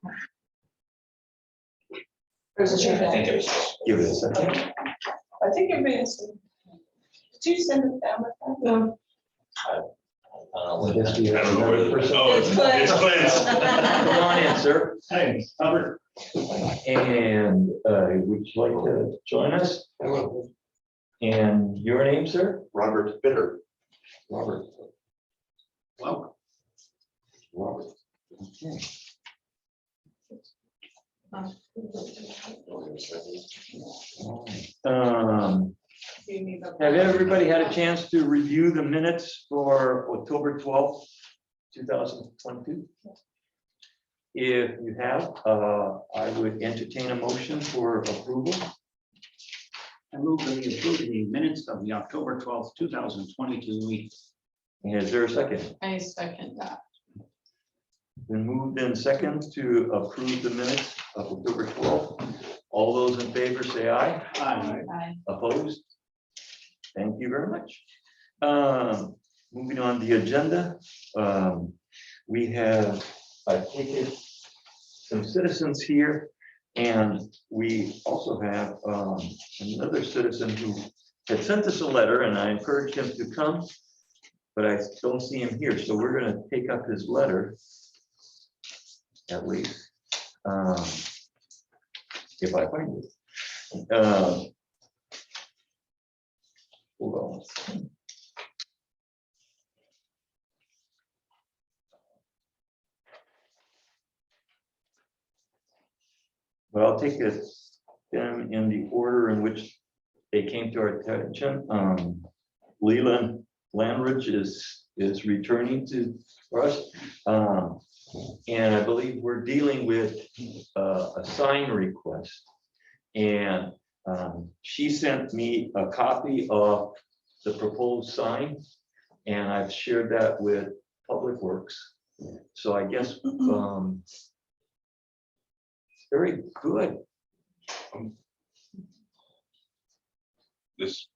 Or is it your I think thing? it was. Give it a second. I think it is. Did you send it down with that? No. I guess we have I don't know where another the- person. oh, it's Clint's. Come on in, sir. Hi, Albert. And would you like to join us? Hello, And your name, sir? Robert Bitter. Robert. Welcome. Robert. Okay. Um, Do you need the- Have everybody had a chance to review the minutes for October 12th, 2022? If you have, I would entertain a motion for approval. I move that we approve the minutes of the October 12th, 2022 meeting. And is there a second? I second that. Been moved in second to approve the minutes of October 12th. All those in favor say aye. Aye. Aye. Opposed? Thank you very much. Moving on the agenda, we have, I take it, some citizens here, and we also have another citizen who had sent us a letter, and I encouraged him to come, but I don't see him here, so we're going to take up his letter, at least, if I find it. Hold on. But I'll take them in the order in which they came to our attention. Leland Landridge is returning to us. And I believe we're dealing with a sign request. And she sent me a copy of the proposed sign, and I've shared that with Public Works. So I guess very good. This.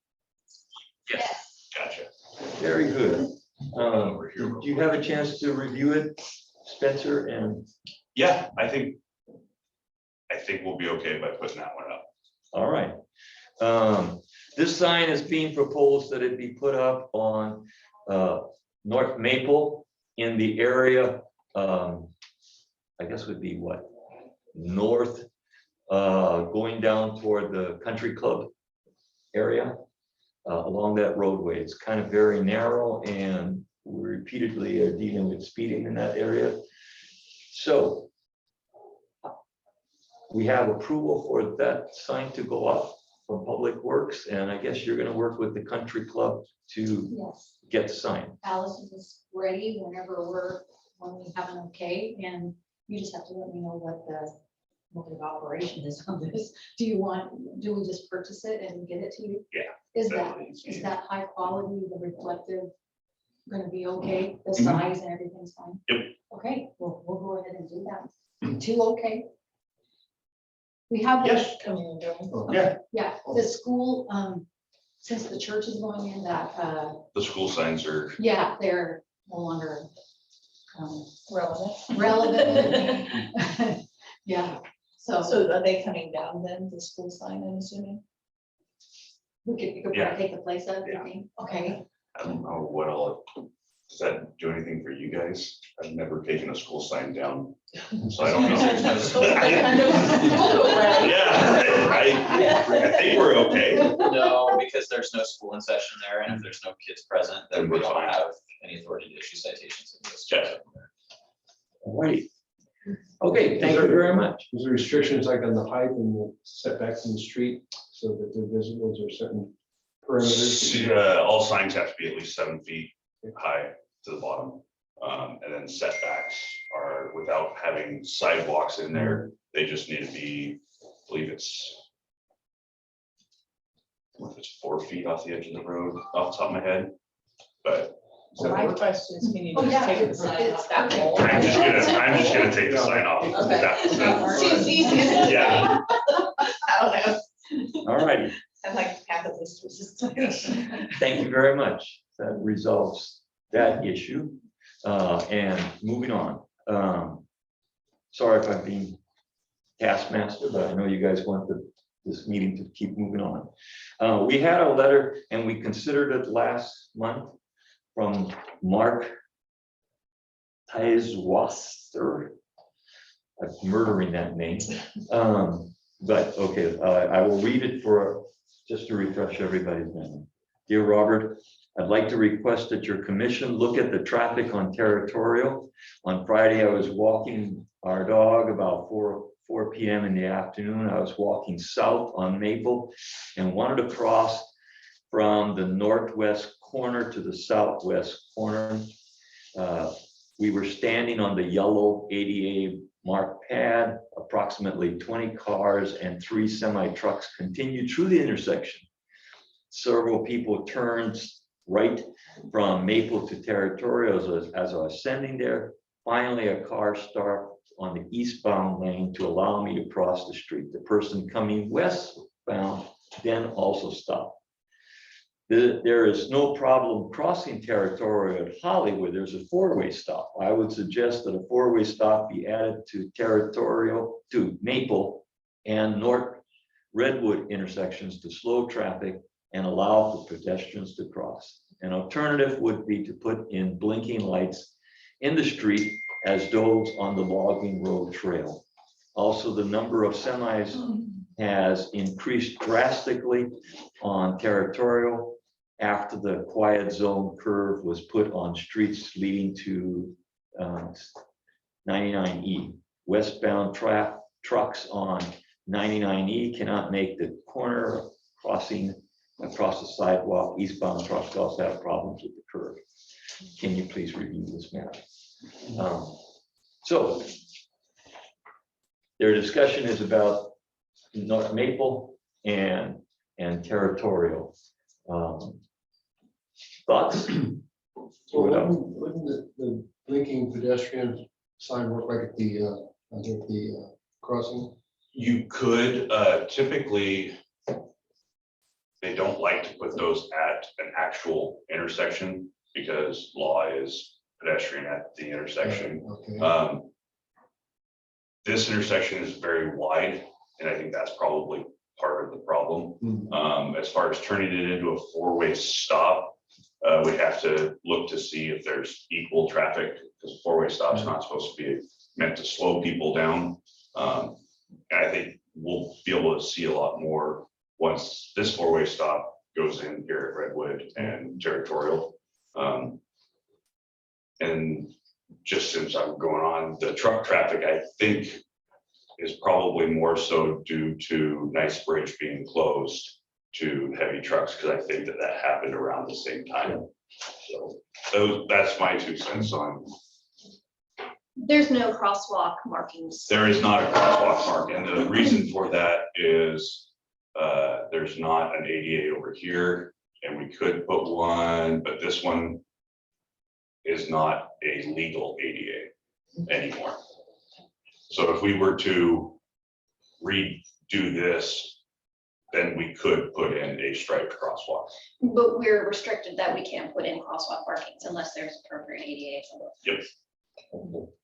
Yes. Gotcha. Very good. Do you have a chance to review it, Spencer? And Yeah, I think we'll be okay by putting that one up. all right. This sign is being proposed that it be put up on North Maple in the area, I guess would be what? North, going down toward the country club area, along that roadway. It's kind of very narrow, and we repeatedly are dealing with speeding in that area. So we have approval for that sign to go up from Public Works, and I guess you're gonna work with the country club to Yes, get the sign. Allison is ready when we have an okay, and you just have to let me know what the mode of operation is on this. Do we just purchase it and get it to you? Yeah, Is definitely. is that high quality, the reflective, gonna be okay? The Mhm. size and everything's fine? Yep. Okay, well, we'll go ahead and do that. Two okay? We have. Yes. Coming and going. Yeah. Yeah, the school, since the church is going in, that, The school signs are, yeah, they're no longer Relevant. relevant. Yeah, so So are they coming down then, the school sign, I'm assuming? you could Yeah. probably take the place of, you Yeah. think? Okay, I don't know what all, does that do anything for you guys? I've never taken a school sign down, so I don't know. Yeah, I think we're okay. No, because there's no school in session there, and if there's no kids present, then we Then we're don't fine. have any authority to issue citations. in this. Gotcha. All right. Okay, thank you very much. Is there restrictions like on the height and the setbacks in the street so that they're visible? Is there certain parameters? All signs have to be at least 7 feet high to the bottom. And then setbacks are, without having sidewalks in there, they just need to be, I believe it's, what if it's 4 feet off the edge of the road, off the top of my head, but So my question is, can you Oh, just yeah, take the sign it's off that perfect. wall? I'm just gonna take the sign off. Okay. That- Seems easy. Yeah. I don't know. All righty. I like half of this was just. Yes. Thank you very much. That resolves that issue. And moving on. sorry if I'm being taskmaster, but I know you guys want this meeting to keep moving on. We had a letter and we considered it last month from Mark Teiswasser. I'm murdering that name. But okay, I will read it just to refresh everybody's memory. Dear Robert, I'd like to request that your commission look at the traffic on Territorial. On Friday, I was walking our dog about 4 p.m. in the afternoon. I was walking south on Maple and wanted to cross from the northwest corner to the southwest corner. We were standing on the yellow ADA marked pad. Approximately 20 cars and 3 semi-trucks continued through the intersection. Several people turned right from Maple to Territorial as I was standing there. Finally, a car stopped on the eastbound lane to allow me to cross the street. The person coming westbound then also stopped. There is no problem crossing Territorial at Hollywood. There's a 4-way stop. I would suggest that a 4-way stop be added to Territorial, to Maple and North Redwood intersections to slow traffic and allow for pedestrians to cross. An alternative would be to put in blinking lights in the street as those on the logging road trail. Also, the number of semis has increased drastically on Territorial after the quiet zone curve was put on streets leading to 99E. Westbound trucks on 99E cannot make the corner crossing across the sidewalk. Eastbound trucks also have problems with the curve. Can you please review this matter? So their discussion is about North Maple and Territorial. Thoughts? Well, wouldn't the blinking pedestrian sign work like at the crossing? You could, typically, they don't like to put those at an actual intersection because law is pedestrian at the intersection. Okay. This intersection is very wide, and I think that's probably part of the problem. As far as turning it into a 4-way stop, we have to look to see if there's equal traffic, because 4-way stop's not supposed to be meant to slow people down. And I think we'll be able to see a lot more once this 4-way stop goes in here at Redwood and Territorial. And just since I'm going on, the truck traffic, I think, is probably more so due to Nice Bridge being closed to heavy trucks, because I think that happened around the same time. So that's my 2 cents on. There's no crosswalk markings. There is not a crosswalk mark, and the reason for that is there's not an ADA over here, and we could put one, but this one is not a legal ADA anymore. So if we were to redo this, then we could put in a striped crosswalk. But we're restricted that we can't put in crosswalk markings unless there's appropriate ADA. Yep.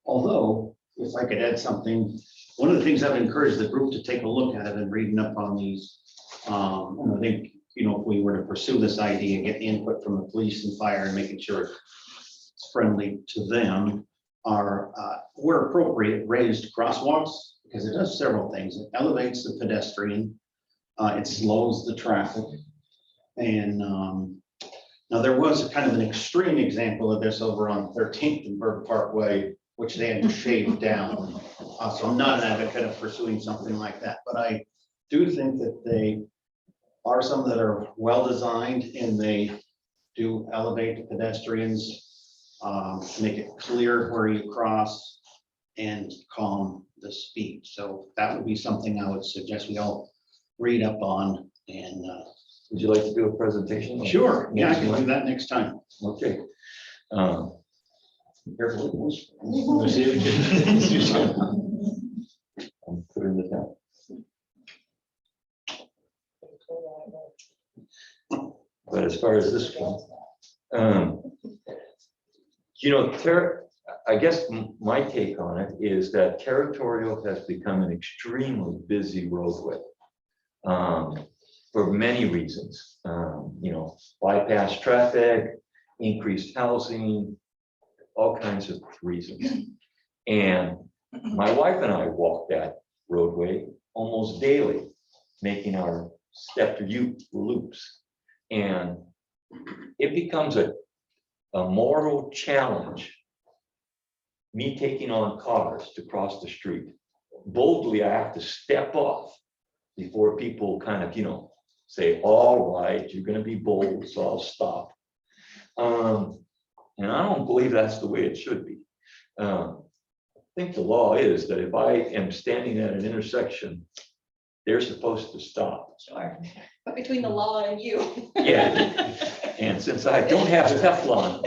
Although, if I could add something, one of the things I've encouraged the group to take a look at it and reading up on these. And I think, if we were to pursue this idea and get input from the police and fire and making sure it's friendly to them, are where appropriate raised crosswalks, because it does several things. It elevates the pedestrian, it slows the traffic. And now there was kind of an extreme example of this over on 13th and Berg Parkway, which they had to shave down. So I'm not an advocate of pursuing something like that, but I do think that they are some that are well designed and they do elevate the pedestrians, make it clear where you cross and calm the speed. So that would be something I would suggest we all read up on. And Would you like to do a presentation? sure, yeah, I can do that next time. Okay. Careful. I'm putting this down. But as far as this one, I guess my take on it is that Territorial has become an extremely busy roadway. For many reasons, you know, bypass traffic, increased housing, all kinds of reasons. And my wife and I walk that roadway almost daily, making our step loops. And it becomes a mortal challenge, me taking on cars to cross the street. Boldly, I have to step off before people kind of, you know, say, all right, you're gonna be bold, so I'll stop. And I don't believe that's the way it should be. I think the law is that if I am standing at an intersection, they're supposed to stop. Sure. But between the law and you. Yeah, and since I don't have Teflon,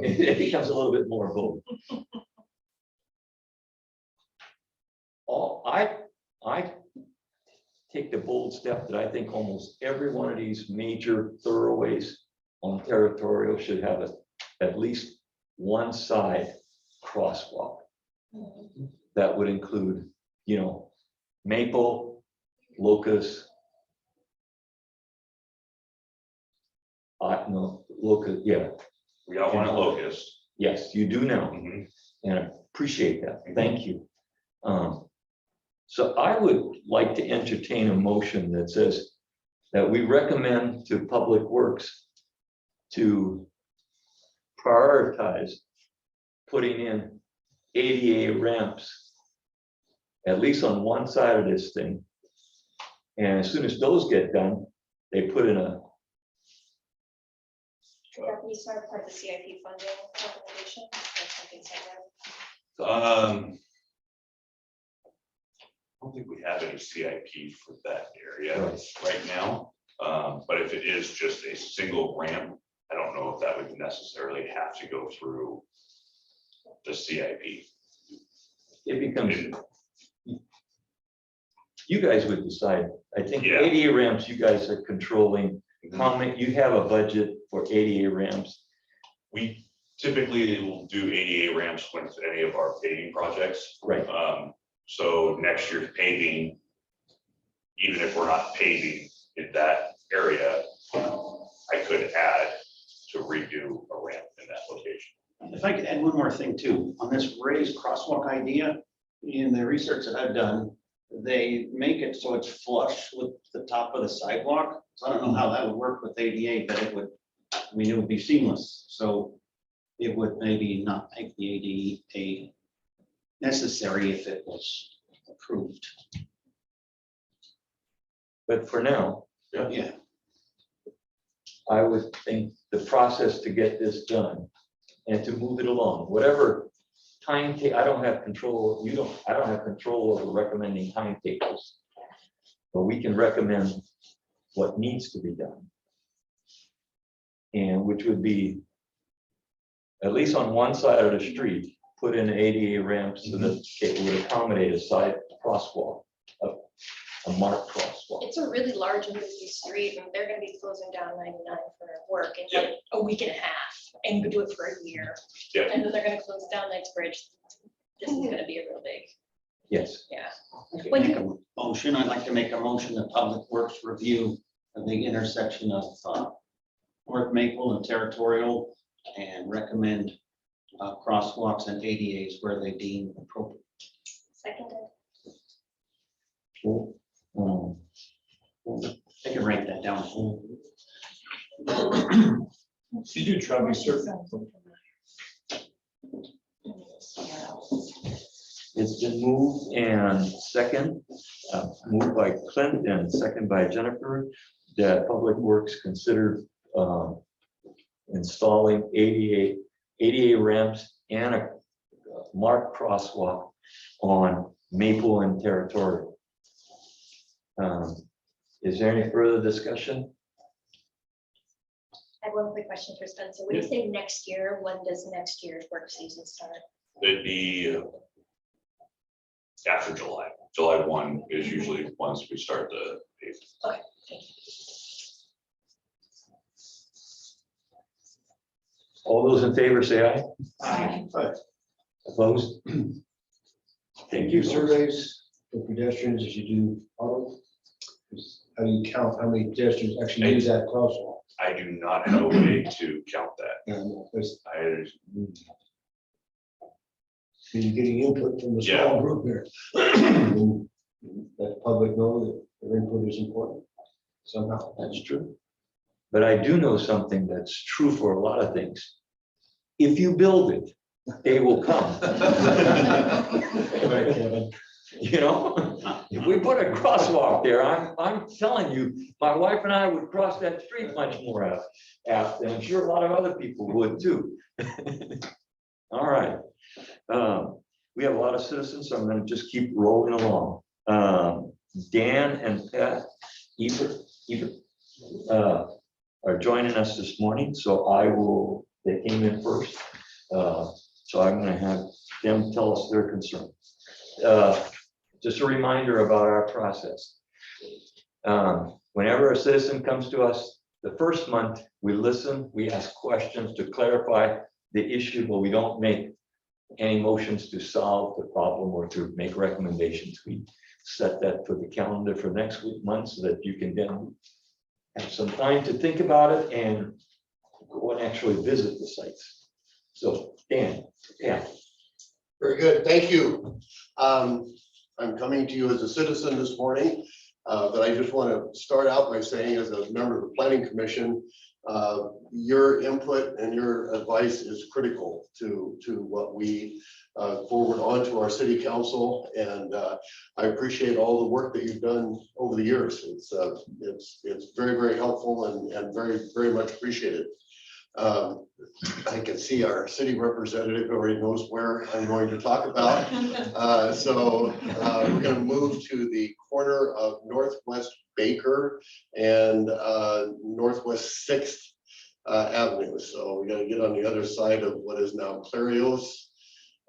it becomes a little bit more bold. I take the bold step that I think almost every one of these major thoroughways on Territorial should have at least one side crosswalk. That would include, you know, Maple, Locust. No, Locust, yeah, We got one at Locust. yes, you do now. Mhm. And I appreciate that. Thank you. So I would like to entertain a motion that says that we recommend to Public Works to prioritize putting in ADA ramps, at least on one side of this thing. And as soon as those get done, they put in a, Could that be sort of part of the CIP funding recommendation or something similar? I don't think we have any CIP for that area Right. right now. But if it is just a single ramp, I don't know if that would necessarily have to go through the CIP. it becomes, you guys would decide. I think Yeah. ADA ramps, you guys are controlling. How many, you have a budget for ADA ramps? We typically will do ADA ramps with any of our paving projects. Right. So next year's paving, even if we're not paving in that area, I could add to redo a ramp in that location. If I could add one more thing too, on this raised crosswalk idea, in the research that I've done, they make it so it's flush with the top of the sidewalk. So I don't know how that would work with ADA, but it would, I mean, it would be seamless. So it would maybe not make the ADA necessary if it was approved. But for now, Yeah, I would think the process to get this done and to move it along, whatever I don't have control, I don't have control over recommending timetables. But we can recommend what needs to be done. And which would be, at least on one side of the street, put in ADA ramps so that it would accommodate a side crosswalk, a marked crosswalk. It's a really large and busy street, and they're gonna be closing down 99 for work in like a week and a half, and could do it for a year. Yeah. And then they're gonna close down Knightsbridge. This is gonna be a real big, Yes, yeah. I could When make a motion. I'd like to make a motion that Public Works review the intersection of North Maple and Territorial and recommend crosswalks and ADAs where they deem appropriate. Seconded. cool. I can write that down. You do Travis Circle. It's been moved and moved by Clint and second by Jennifer, that Public Works consider installing ADA ramps and a marked crosswalk on Maple and Territorial. Is there any further discussion? I have one quick question for Spencer. When you say next year, when does next year's work season start? It'd be after July. July 1 is usually once we start the paving. Okay, thank you. All those in favor say aye. Aye. Opposed? Thank you, sir. Surveys for pedestrians as you do auto. How do you count how many pedestrians actually use that crosswalk? I do not have a way to count that. And there's, I, you're getting input from the Yeah. small group here. And let the public know that their input is important somehow. That's true. But I do know something that's true for a lot of things. If you build it, they will come. Right, Kevin. You know, if we put a crosswalk there, I'm telling you, my wife and I would cross that street much more apt, and I'm sure a lot of other people would too. All right. We have a lot of citizens, so I'm gonna just keep rolling along. Dan and Pat Ebert, are joining us this morning, so they came in first. So I'm gonna have them tell us their concern. Just a reminder about our process. Whenever a citizen comes to us, the first month, we listen, we ask questions to clarify the issue, but we don't make any motions to solve the problem or to make recommendations. We set that for the calendar for next month so that you can then have some time to think about it and go and actually visit the sites. So, Dan, yeah. Very good, thank you. I'm coming to you as a citizen this morning, but I just want to start out by saying, as a member of the Planning Commission, your input and your advice is critical to what we forward on to our city council, and I appreciate all the work that you've done over the years. It's very, very helpful and very much appreciated. I can see our city representative already knows where I'm going to talk about. So we're going to move to the corner of Northwest Baker and Northwest 6th Avenue. So we got to get on the other side of what is now Clarios.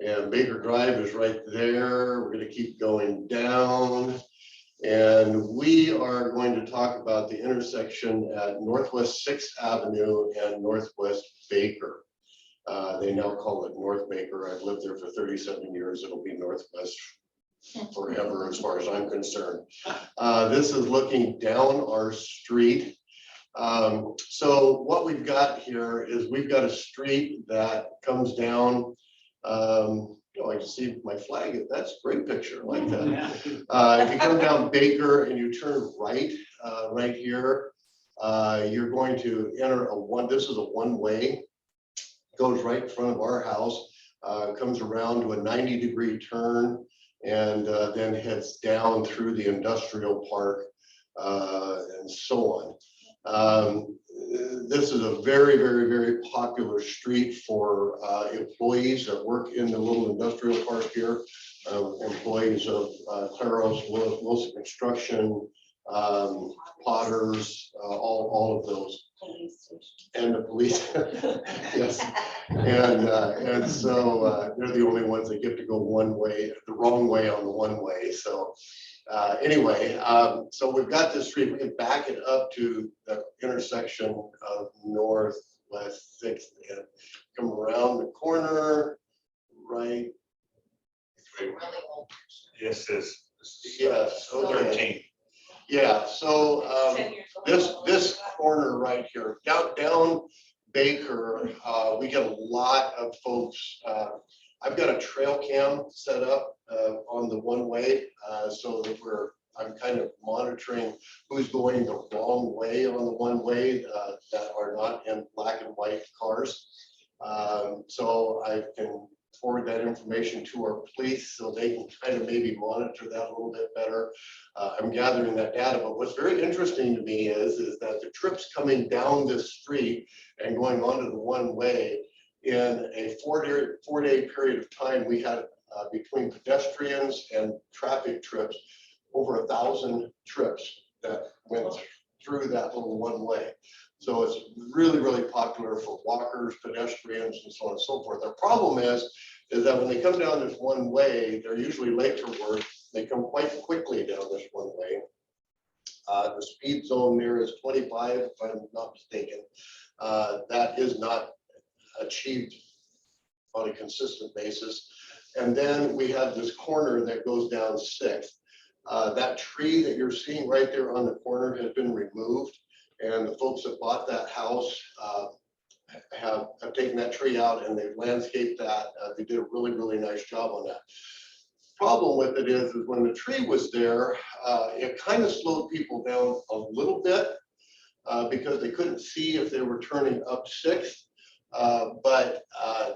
And Baker Drive is right there. We're going to keep going down. And we are going to talk about the intersection at Northwest 6th Avenue and Northwest Baker. They now call it North Baker. I've lived there for 37 years. It'll be Northwest forever as far as I'm concerned. This is looking down our street. So what we've got here is we've got a street that comes down. I can see my flag. That's a great picture like that. If you come down Baker and you turn right, right here, you're going to enter this is a one-way, goes right in front of our house, comes around to a 90-degree turn, and then heads down through the industrial park and so on. This is a very popular street for employees that work in the little industrial park here, employees of Claros, Wilson Construction, Potters, all of those. And the police, yes. And so they're the only ones that get to go one way, the wrong way on the one way. So anyway, so we've got this street. We can back it up to the intersection of Northwest 6th and come around the corner, right? yes, is. Yes, okay. 13. Yeah, so this corner right here, down Baker, we get a lot of folks. I've got a trail cam set up on the one way, so that I'm kind of monitoring who's going the wrong way on the one way that are not in black and white cars. So I can forward that information to our police so they can kind of maybe monitor that a little bit better. I'm gathering that data, but what's very interesting to me is that the trips coming down this street and going onto the one way, in a four-day period of time, we had between pedestrians and traffic trips, over 1,000 trips that went through that little one way. So it's really popular for walkers, pedestrians, and so on and so forth. The problem is that when they come down this one way, they're usually late to work. They come quite quickly down this one way. The speed zone there is 25, if I'm not mistaken. That is not achieved on a consistent basis. And then we have this corner that goes down Sixth. That tree that you're seeing right there on the corner has been removed. And the folks that bought that house have taken that tree out and they've landscaped that. They did a really, really nice job on that. Problem with it is when the tree was there, it kind of slowed people down a little bit because they couldn't see if they were turning up Sixth. But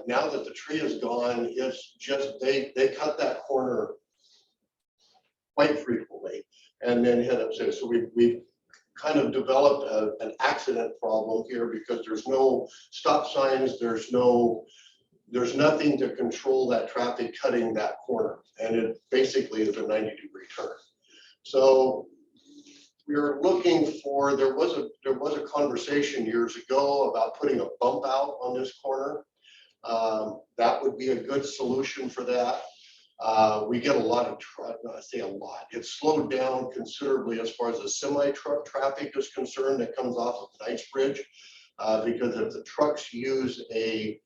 now that the tree is gone, it's just, they cut that corner quite frequently and then hit up Sixth. So we kind of developed an accident problem here because there's no stop signs, there's nothing to control that traffic cutting that corner. And it basically is a 90-degree turn. So we're looking for, there was a conversation years ago about putting a bump out on this corner. That would be a good solution for that. We get a lot of, I say a lot, it's slowed down considerably as far as the semi-truck traffic is concerned that comes off of Knightsbridge. Because if the trucks use a,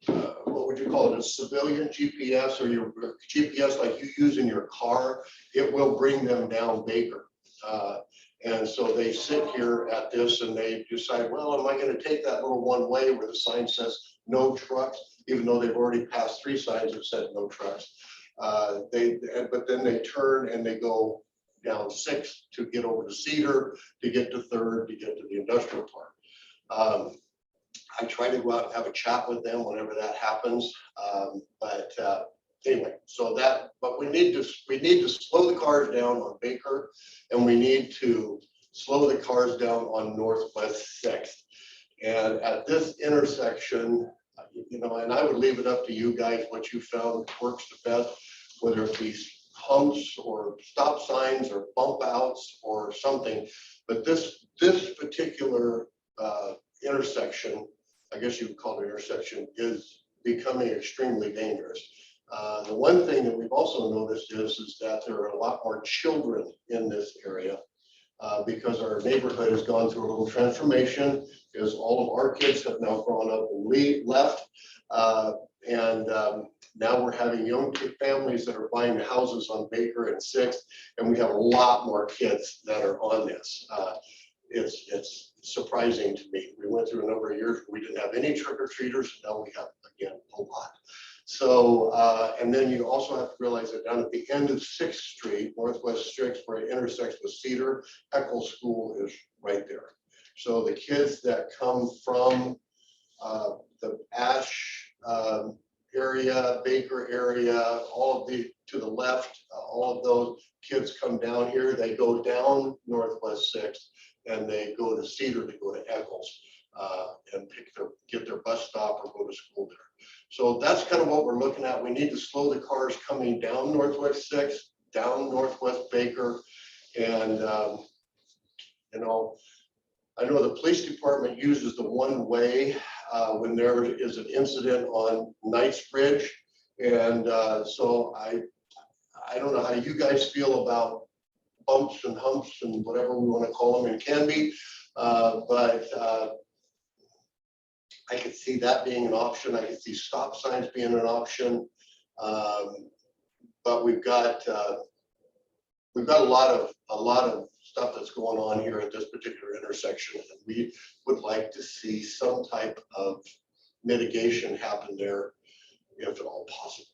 what would you call it, a civilian GPS or your GPS like you use in your car, it will bring them down Baker. And so they sit here at this and they decide, well, am I going to take that little one way where the sign says no trucks, even though they've already passed 3 signs that said no trucks. But then they turn and they go down 6th to get over to Cedar, to get to 3rd, to get to the industrial park. I try to go out and have a chat with them whenever that happens. Anyway, but we need to slow the cars down on Baker, and we need to slow the cars down on Northwest 6th. And at this intersection, and I would leave it up to you guys what you found works the best, whether it be humps or stop signs or bump outs or something. But this particular intersection, I guess you would call it intersection, is becoming extremely dangerous. The one thing that we've also noticed is that there are a lot more children in this area because our neighborhood has gone through a little transformation, because all of our kids have now grown up and left. Now we're having young families that are buying houses on Baker and 6th, and we have a lot more kids that are on this. It's surprising to me. We went through a number of years where we didn't have any trick-or-treaters, now we have, again, a lot. So, and then you also have to realize that down at the end of 6th Street, Northwest 6th, where it intersects with Cedar, Eccles School is right there. So the kids that come from the Ash area, Baker area, all of to the left, all of those kids come down here, they go down Northwest 6th, and they go to Cedar to go to Eccles and get their bus stop or go to school there. So that's kind of what we're looking at. We need to slow the cars coming down Northwest 6th, down Northwest Baker. And, I know the police department uses the one-way when there is an incident on Knightsbridge. And so I don't know how you guys feel about bumps and humps and whatever we want to call them in Canby, but I could see that being an option. I could see stop signs being an option, but we've got a lot of stuff that's going on here at this particular intersection, and we would like to see some type of mitigation happen there, if at all possible.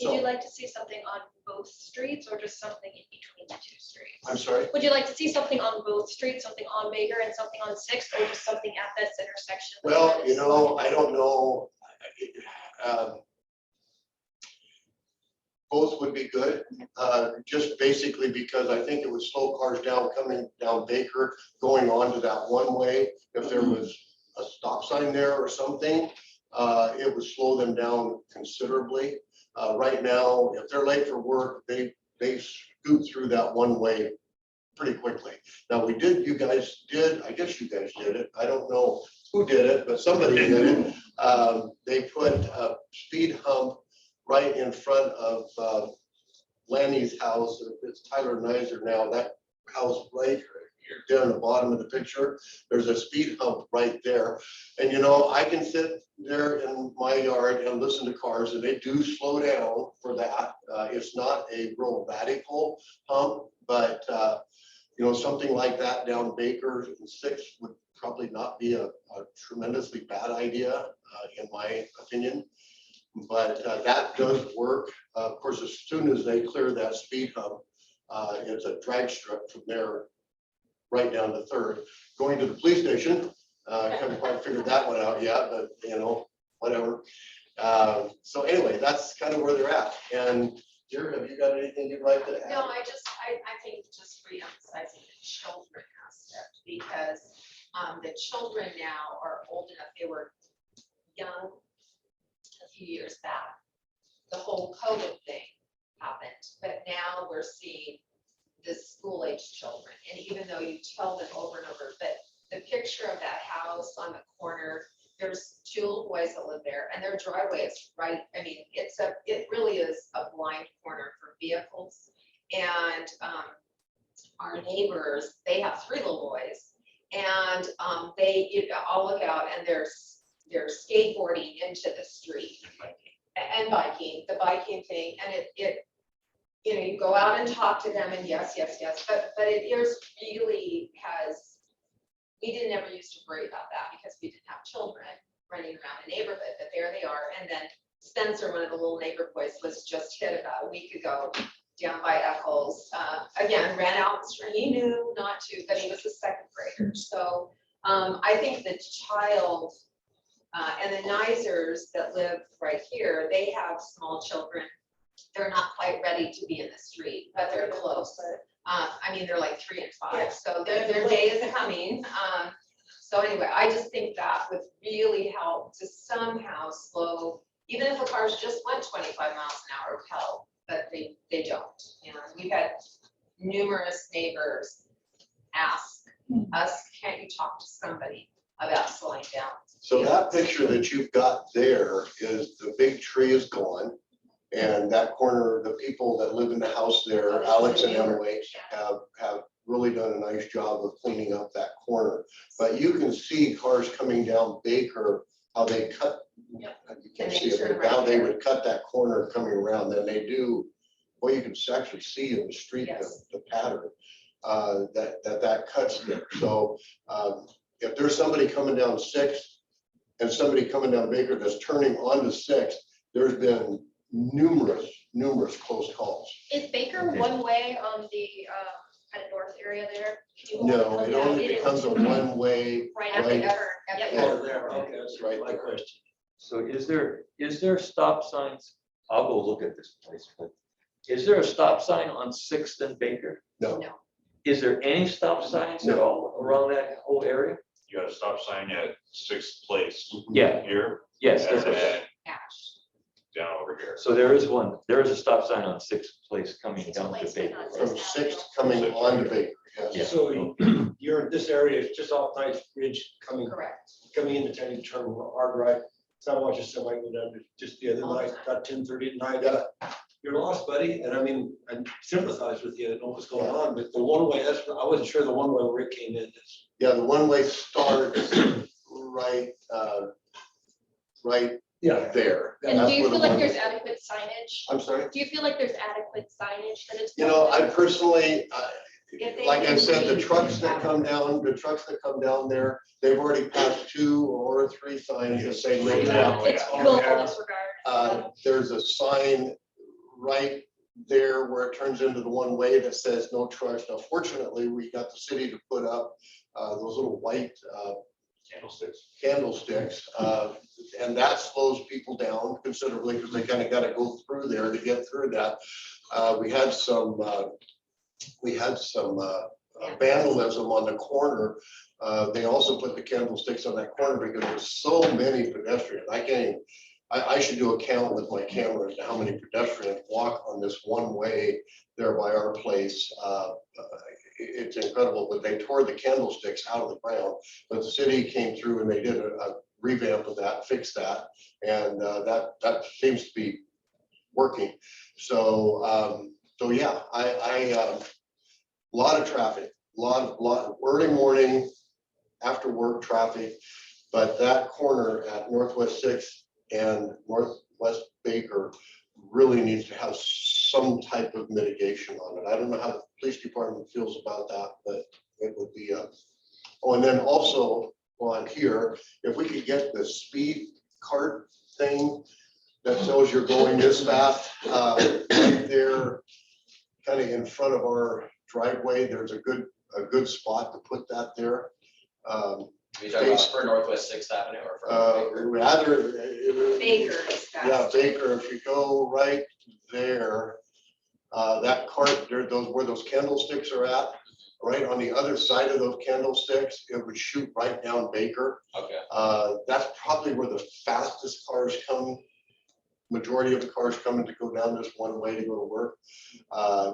Would you like to see something on both streets or just something in between the 2 streets? I'm sorry? Would you like to see something on both streets, something on Baker and something on 6th, or just something at this intersection? Well, I don't know. Both would be good, just basically because I think it would slow cars down coming down Baker, going on to that one way. If there was a stop sign there or something, it would slow them down considerably. Right now, if they're late for work, they scoot through that one way pretty quickly. Now I guess you guys did it. I don't know who did it, but somebody did it. They put a speed hump right in front of Lanny's house. It's Tyler Nizer now. That house right there in the bottom of the picture, there's a speed hump right there. And you know, I can sit there in my yard and listen to cars and they do slow down for that. It's not a real radical hump, but you know, something like that down Baker and 6 would probably not be a tremendously bad idea, in my opinion. But that does work. Of course, as soon as they clear that speed hump, it's a drag strip from there right down to 3rd. Going to the police station, haven't quite figured that one out yet, but you know, whatever. So anyway, that's kind of where they're at. And Jared, have you got anything you'd like to add? No, I think just re-emphasizing the children aspect, because the children now are old enough, they were young a few years back. The whole COVID thing happened, but now we're seeing the school age children. And even though you tell them over and over, but the picture of that house on the corner, there's 2 little boys that live there and their driveway is right. I mean, it really is a blind corner for vehicles. And our neighbors, they have 3 little boys, and I'll look out and they're skateboarding into the street and biking, the biking thing. And it you know, you go out and talk to them and yes, but it is really we didn't ever used to worry about that because we didn't have children running around the neighborhood, but there they are. And then Spencer, one of the little neighbor boys, was just hit about a week ago down by Eccles. Again, ran out, he knew not to, but he was a 2nd grader. So I think the child and the Nisers that live right here, they have small children. They're not quite ready to be in the street, but they're close. I mean, they're like 3 and 5, so their day is coming. So anyway, I just think that would really help to somehow slow, even if the cars just went 25 miles an hour, would help, but they don't. And we've had numerous neighbors ask us, can't you talk to somebody about slowing down? So that picture that you've got there is the big tree is gone. And that corner, the people that live in the house there, Alex and Emily, have really done a nice job of cleaning up that corner. But you can see cars coming down Baker, how they cut, you can't see it, but how they would cut that corner coming around. Then they do, well, you can actually see in the street the pattern that cuts there. So if there's somebody coming down 6th and somebody coming down Baker that's turning onto 6th, there's been numerous close calls. Is Baker one way on the kind of north area there? No, it only becomes a one-way. Right Right. after Ever. Oh, there, okay, that's Right my there. question. So is there stop signs? I'll go look at this place, but is there a stop sign on 6th and Baker? No. No. Is there any stop signs at all around that whole area? You got a stop sign at 6th place Yeah, here, yes, and that's what. then Ash. down over here. So there is a stop sign on 6th place coming down to Baker. From 6th coming on to Baker, yes. Yeah. So you're, this area is just off Nice Ridge coming into town, you turn hard right. So I watched somebody go down just the other night, about 10:30 at night. You're lost, buddy. And I mean, I sympathize with you and know what's going on, but the one way, I wasn't sure the one way where it came in is. Yeah, the one-way starts right there. And That's do you where the feel like one-way- there's adequate signage? I'm sorry? Do you feel like there's adequate signage that it's? You know, I personally, If they like I can said, the see- trucks that come down there, they've already passed 2 or 3 signs that say no traffic. It's willful disregard. There's a sign right there where it turns into the one-way that says no trucks. Now, fortunately, we got the city to put up those little white candlesticks, and that slows people down considerably because they kind of got to go through there to get through that. We had some vandalism on the corner. They also put the candlesticks on that corner because there's so many pedestrians. I should do a count with my camera as to how many pedestrians walk on this one way there by our place. It's incredible, but they tore the candlesticks out of the ground, but the city came through and they did a revamp of that, fixed that, and that seems to be working. So yeah, a lot of traffic early morning, after work traffic. But that corner at Northwest Sixth and Northwest Baker really needs to have some type of mitigation on it. I don't know how the police department feels about that, but it would be oh, and then also on here, if we could get the speed cart thing that tells you're going this fast, right there, kind of in front of our driveway, there's a good spot to put that there. We talking about for Northwest Sixth Avenue or for? Rather. Baker is Yeah, fast. Baker, if you go right there, that cart, there, where those candlesticks are at, right on the other side of those candlesticks, it would shoot right down Baker. Okay, That's probably where the fastest cars come. Majority of the cars coming to go down this one way to go to work. I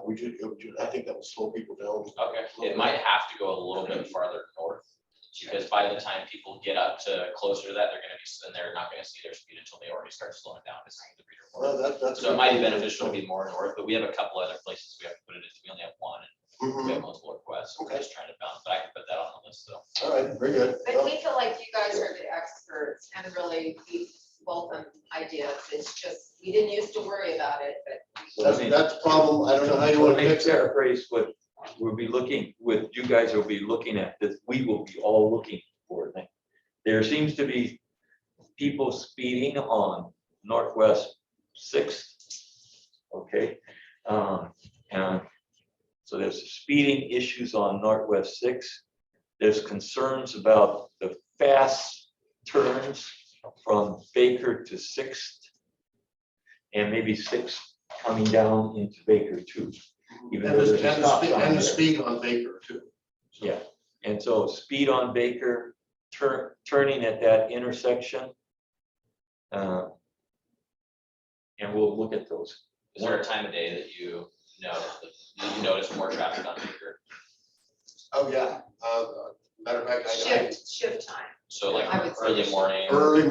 think that would slow people down. okay. It might have to go a little bit farther north. Because by the time people get up to closer to that, they're gonna be, and they're not gonna see their speed until they already start slowing down to see the reader. Well, that's. So it might be beneficial to be more north, but we have a couple other places we have to put it into. We only have one, and we have multiple requests, so we're just trying to balance, but I can put that on the list, so. All right, very good. But we feel like you guys are the experts and really we welcome ideas. It's just, we didn't used to worry about it, but That's the problem. I don't know how you want to fix it. Paraphrase what we'll be looking, what you guys will be looking at, that we will be all looking for. There seems to be people speeding on Northwest Sixth. Okay. And so there's speeding issues on Northwest Sixth. There's concerns about the fast turns from Baker to Sixth. And maybe Sixth coming down into Baker too. Even And though the, there's a and the stop speed, sign and the there. speed on Baker too. Yeah, and so speed on Baker, turning at that intersection. And we'll look at those. Is there a time of day that you notice more traffic on Baker? Oh, yeah. Matter of fact, I. shift time. So like I would say early morning? Early Early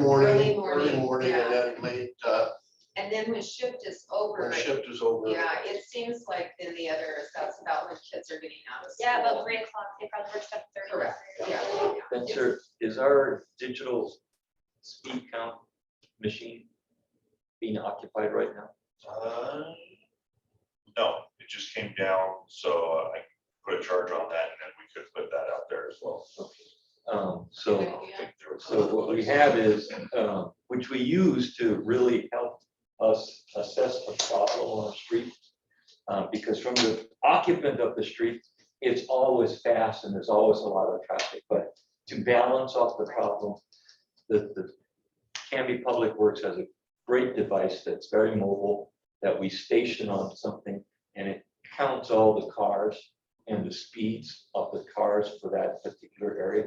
morning, morning, and yeah. then late, And then when shift is over, when shift is over. yeah, it seems like in the others, that's about when kids are getting out of school. Yeah, about 3 o'clock, they probably work 7:30. Correct, yeah. Spencer, is our digital speed count machine being occupied right now? No, it just came down, so I put a charge on that and then we could put that out there as well. So what we have is, which we use to really help us assess the problem on the street. Because from the occupant of the street, it's always fast and there's always a lot of traffic, but to balance off the problem, the Canby Public Works has a great device that's very mobile that we station on something, and it counts all the cars and the speeds of the cars for that particular area.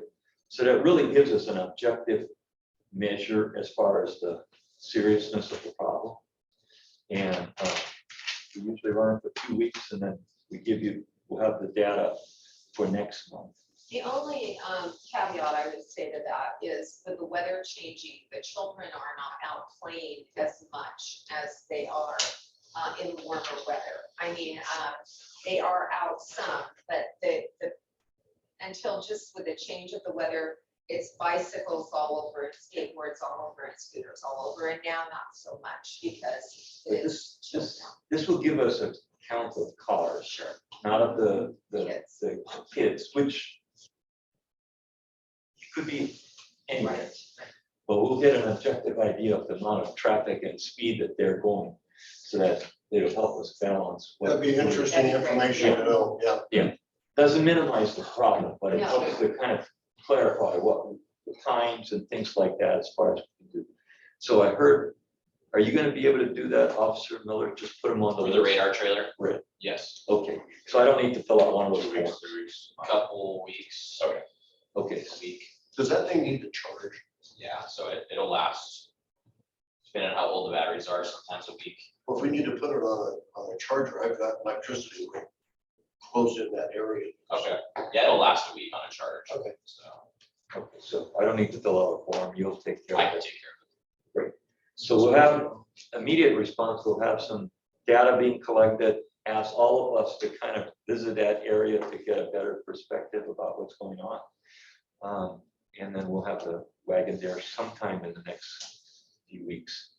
So that really gives us an objective measure as far as the seriousness of the problem. And we usually run it for 2 weeks, and then we'll have the data for next month. The only caveat I would say to that is with the weather changing, the children are not out playing as much as they are in warmer weather. I mean, they are out some, but until just with the change of the weather, it's bicycles all over, it's skateboards all over, and scooters all over, and now not so much because it is chilled down. This will give us a count of cars, Sure. not of the Kids. the kids, which could be anywhere. Right. But we'll get an objective idea of the amount of traffic and speed that they're going, so that it'll help us balance. what- That'd be interesting That'd be great. information to know, yeah. Doesn't minimize the problem, but it No. helps to kind of clarify what the times and things like that as far as we can do. So I heard, are you gonna be able to do that, Officer Miller? Just put them on the For list. the radar trailer? Right. Yes, Okay, so I don't need to fill out one of those 2 weeks, forms. 3 weeks. couple weeks. Okay. Okay, A week, Does that thing need to charge? yeah, so it'll last. Depending on how old the batteries are, sometimes a week. Well, if we need to put it on a charger, I've got electricity close in that area. Okay, yeah, it'll last a week on a charge. Okay. So okay, so I don't need to fill out a form, you'll take care I of can it. take care of it. So we'll have immediate response, we'll have some data being collected, ask all of us to kind of visit that area to get a better perspective about what's going on. And then we'll have the wagon there sometime in the next few weeks.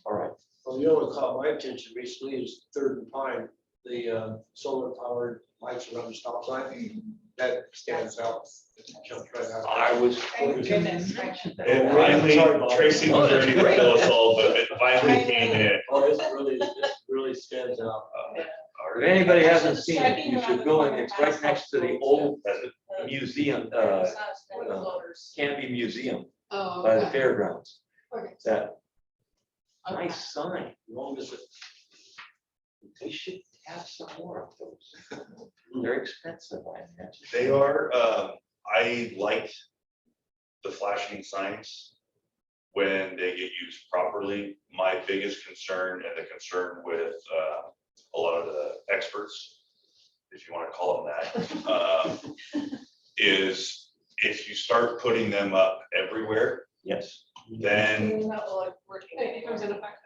All right. Well, you know what caught my attention recently is Third and Pine, the solar powered lights around the stop sign. That stands out. It jumps right out. I was. Thank goodness. And finally, Tracy was ready to kill us all, but it finally came in. Oh, this really stands out. If anybody hasn't seen it, you should go in. It's right next to the old museum, Canby Museum Oh, by the okay. fairgrounds. Okay. That nice sign. Wrong is it? They should have some more of those. They're expensive, I imagine. They are, I like the flashing signs when they get used properly. My biggest concern and the concern with a lot of the experts, if you want to call them that, is if you start putting them up everywhere, Yes. then It comes in effect.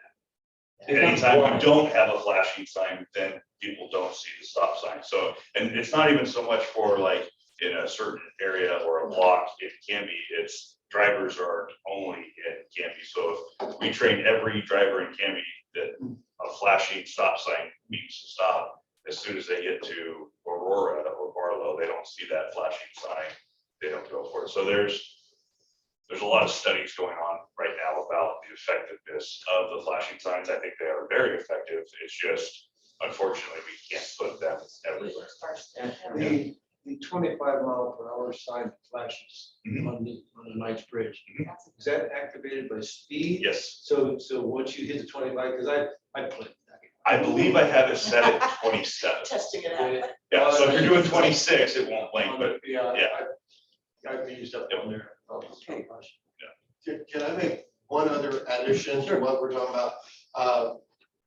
anytime you don't have a flashing sign, then people don't see the stop sign. So, and it's not even so much for like in a certain area or a block, it can be, it's drivers are only in Canby. So if we train every driver in Canby that a flashing stop sign means to stop, as soon as they get to Aurora or Barlow, they don't see that flashing sign, they don't go for it. So there's a lot of studies going on right now about the effectiveness of the flashing signs. I think they are very effective. It's just, unfortunately, we can't put them everywhere. And the 25-mile-per-hour sign that flashes Mhm. on the Knight's Bridge, Mhm. is that activated by speed? Yes, So once you hit the 25, because I played that. I believe I have it set at 27. Testing it out. Yeah, so if you're doing 26, it won't blink, but Yeah. yeah. I've used up on there. Okay. Can I make one other addition to what we're talking about?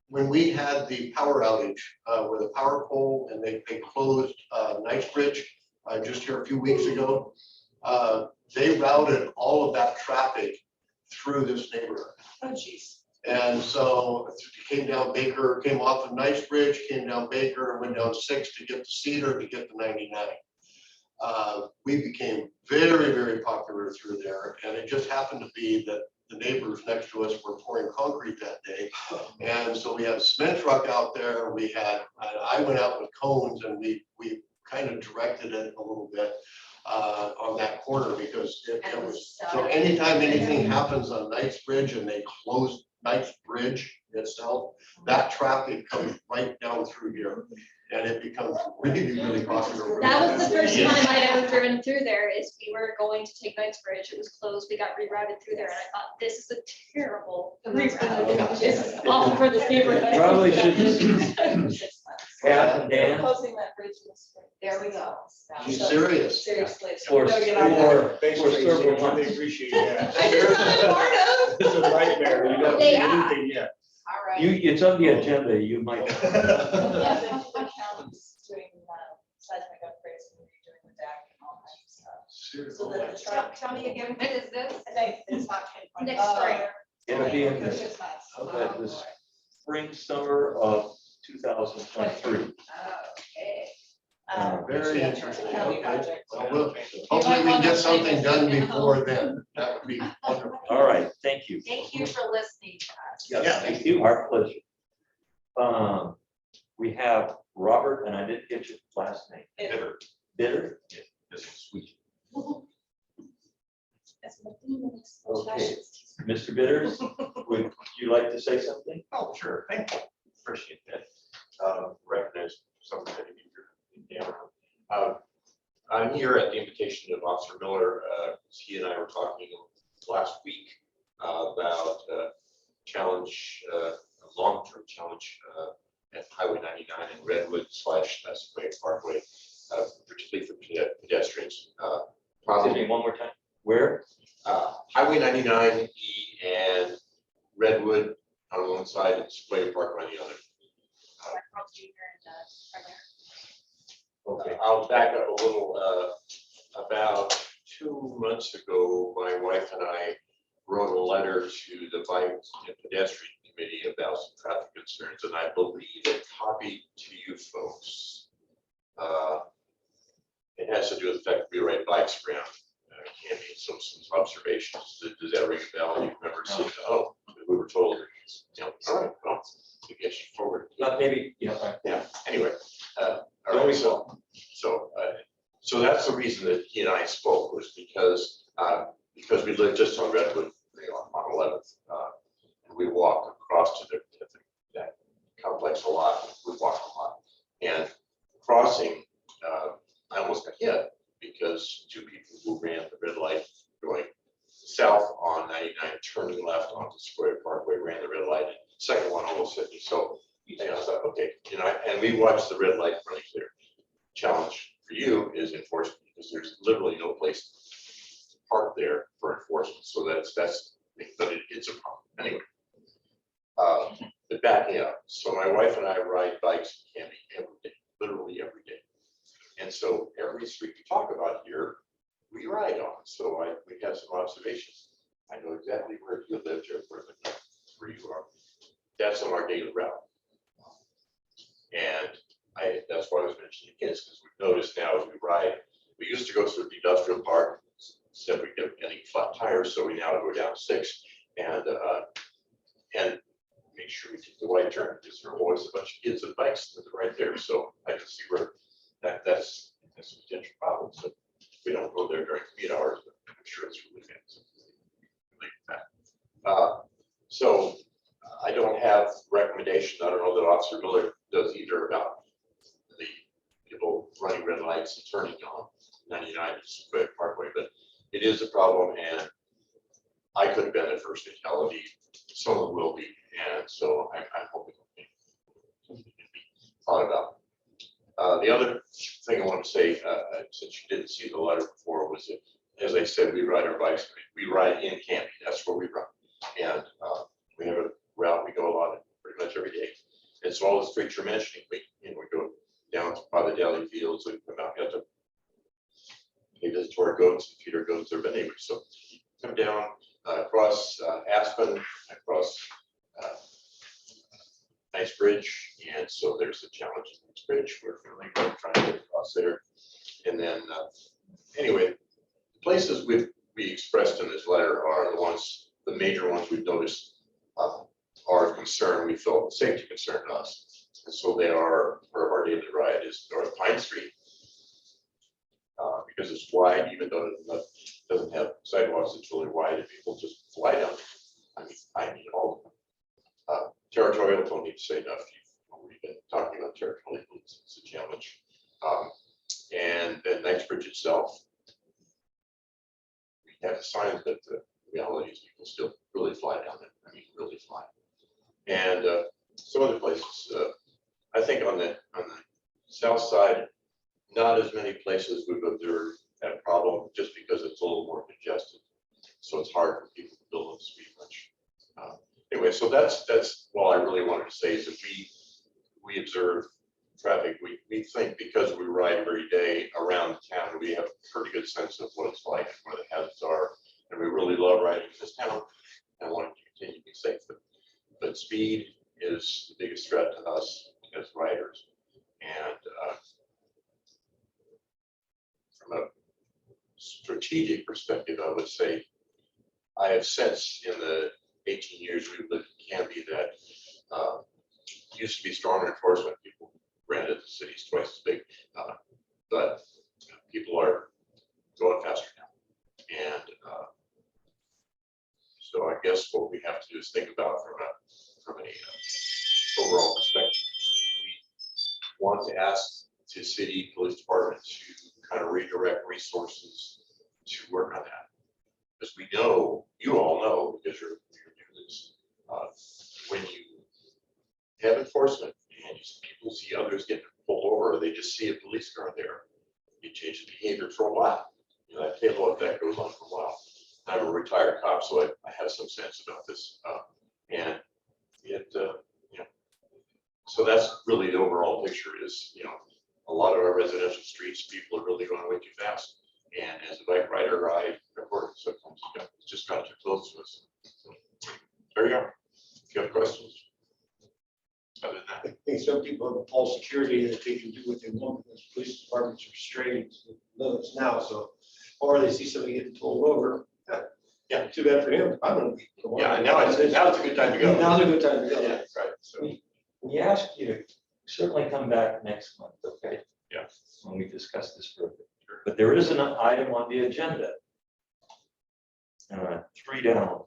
When we had the power outage with the power pole and they closed Knightsbridge just here a few weeks ago, they routed all of that traffic through this neighborhood. Oh, geez. And so it came down Baker, came off of Knightsbridge, came down Baker, and went down 6 to get to Cedar to get to 99. We became very, very popular through there, and it just happened to be that the neighbors next to us were pouring concrete that day. And so we had a cement truck out there, I went out with cones and we kind of directed it a little bit on that corner because it was, so anytime anything happens on Knightsbridge and they close Knightsbridge itself, that traffic comes right down through here. And it becomes really, really popular. That was the first Yeah. time I'd ever driven through there, is we were going to take Knightsbridge, it was closed, we got rerouted through there, and I thought, this is a terrible reroute. This is awful for this neighborhood. Probably shouldn't. Yeah, Dan. Closing that bridge in the spring. There we go. You serious? Seriously. For Gotta get on that. Thanks, for Tracy. several I months. really appreciate that. I just not part of. It's a nightmare. You don't do Yeah. anything yet. All right. It's on the agenda, you might. Yeah, the county's doing seismic upgrades and redoing the deck and all that stuff. So that the truck. Tell me again, what is this? I think it's not. Next spring. It'll be in It's the just nuts. spring, summer of 2023. Okay. Very Yeah, interesting. county Okay. project. Well, hopefully we can get something done before then. That would be wonderful. All right, thank you. Thank you for listening to us. Yes, thank you. Our pleasure. We have Robert, and I didn't get your last name. Bitter. Bitter? This is sweet. Okay. Mr. Bitters, would you like to say something? Oh, sure, thank you, appreciate that. Recognize something that you do. I'm here at the invitation of Officer Miller. He and I were talking last week about challenge, a long-term challenge at Highway 99 in Redwood / Sequoia Parkway, particularly for pedestrians. Excuse me one more time. Where? Highway 99 E and Redwood on one side and Sequoia Park on the other. Okay, I'll back up a little. About 2 months ago, my wife and I wrote a letter to the Bike and Pedestrian Committee about some traffic concerns, and I believe a copy to you you folks. It has to do with the fact we ride bikes around. Can't be some observations. Does that ring a bell? You remember seeing, oh, we were told, you know, all right, well, I guess you forward. Maybe, Yeah, anyway. All right, so that's the reason that he and I spoke, was because we live just on Redwood, you know, on 11th. And we walk across to that complex a lot. We walk a lot. And crossing, I almost got hit because two people who ran the red light going south on 99, turning left onto Square Parkway, ran the red light. Second one almost hit me. So I thought, okay, you know, and we watched the red light running clear. Challenge for you is enforcement, because there's literally no place to park there for enforcement. So but it's a problem anyway. But backing up, so my wife and I ride bikes in Canby every day, literally every day. And so every street we talk about here, we ride on. So we have some observations. I know exactly where you live, Jeff, where you are. That's on our daily route. And that's why I was mentioning kids, because we've noticed now as we ride, we used to go through the industrial park, instead we get getting flat tires, so we now go down 6 and make sure we take the right turn, because there are always a bunch of kids and bikes that are right there. So I can see where that's a potential problem. So we don't go there during commute hours, but I'm sure it's really fancy. So I don't have recommendation. I don't know that Officer Miller does either about the people running red lights and turning on 99 Square Parkway, but it is a problem, and I could have been the first fatality. Some of them will be, and so I'm hoping it can be thought about. The other thing I want to say, since you didn't see the letter before, was that, as I said, we ride our bikes. We ride in Canby. That's where we run, and we have a route we go a lot pretty much every day. And so all the streets you're mentioning, we go down by the Deli Fields and come out to pay visit to our goats and feed our goats. They're neighbors. So come down across Aspen, across Nice Bridge, and so there's a challenge in Nice Bridge. We're really trying to get across there. And then anyway, the places we expressed in this letter are the major ones we've noticed are of concern. We felt safety concern to us, and so they are part of our daily ride is North Pine Street, because it's wide, even though it doesn't have sidewalks. It's really wide, and people just fly down. I mean all of them. Territorial, don't need to say enough. We've been talking about territorial. It's a challenge. And then Knightsbridge itself, we have signs, but the reality is people still really fly down there. I mean, really fly. And some other places, I think on the south side, not as many places we've observed that problem, just because it's a little more congested. So it's hard for people to build up speed much. Anyway, so that's all I really wanted to say, is that we observe traffic. We think, because we ride every day around town, we have a pretty good sense of what it's like, where the hazards are, and we really love riding in this town and want to continue to be safe. But speed is the biggest threat to us as riders. And from a strategic perspective, I would say I have sensed in the 18 years we've lived in Canby that used to be stronger enforcement. People granted the city's twice as big, but people are going faster now. And so I guess what we have to do is think about from an overall perspective. We want to ask the city police department to kind of redirect resources to work on that. Because we know, you all know, because you're doing this, when you have enforcement and people see others getting pulled over, or they just see a police car there, it changes behavior for a while. You know, that halo effect goes on for a while. I'm a retired cop, so I have some sense about this. And it, you know, so that's really the overall picture is, you know, a lot of our residential streets, people are really going way too fast. And as a bike rider, I report it. Sometimes it's just got too close to us. So, there you go. If you have questions. Other than that, I think some people have a false security that they can do what they want, because police departments are restrained limits now, so. Or they see somebody getting pulled over. Yeah, too bad for him. I'm gonna be. yeah, now it's a good time to go. Now's a good time to go. Yeah, right, so, We ask you to certainly come back next month, okay? Yeah. When we discuss this further. But there is an item on the agenda. 3 down,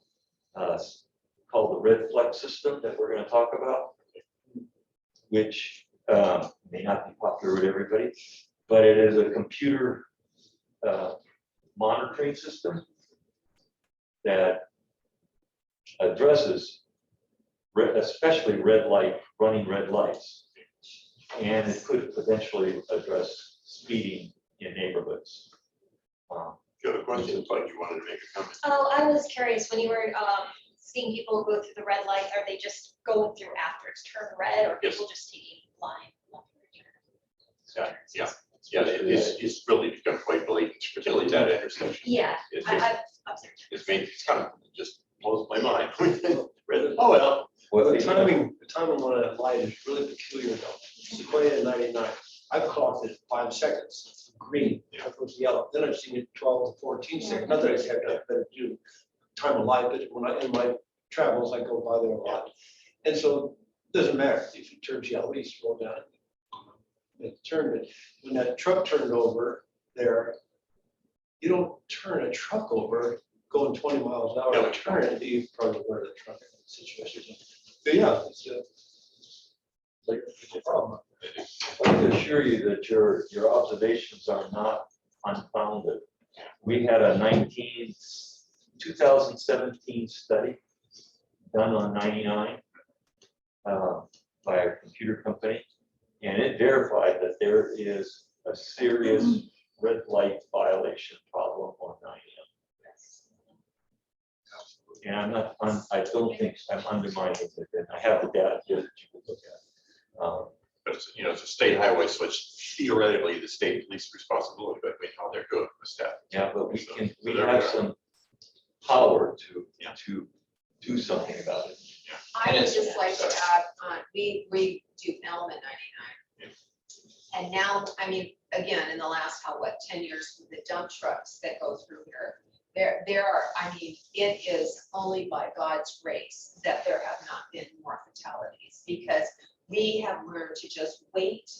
called the red flex system that we're gonna talk about. Which may not be popular with everybody, but it is a computer monitoring system that addresses especially running red lights. And it could potentially address speeding in neighborhoods. you have a question, but you wanted to make a comment. Oh, I was curious, when you were seeing people go through the red light, are they just going through after it's turned red, or Yes. people just taking line? Yeah, it's really become quite blatant, particularly at that intersection. Yeah, It's I've observed. it's kind of just blows my mind. Oh, well, The timing on that light is really peculiar though. Sequoia at 99, I've clocked it 5 seconds, green, that goes yellow. Then I've seen it 12 to 14 seconds. Not that I say I've got better do time of life, but when I, in my travels, I go by there a lot. And so it doesn't matter if it turns yellow, you slow down. It turned it, when that truck turned over there, you don't turn a truck over going 20 miles an hour. No. Turn it, you probably where the truck situation is. But yeah, it's a problem. I can assure you that your observations are not unfounded. We had a 2017 study done on 99 by a computer company, and it verified that there is a serious red light violation problem on 99. And I don't think I'm undermining it, and I have the data here that you can look at. but it's, it's a state highway, so it's theoretically the state police responsibility, but we know they're good with staff. Yeah, but we So- can, so we there have are. some power Yeah. to do something about it. I would just like to add, we do Elm at 99. And now, I mean, again, in the last, 10 years, with the dump trucks that go through here, there are, I mean, it is only by God's grace that there have not been more fatalities, because we have learned to just wait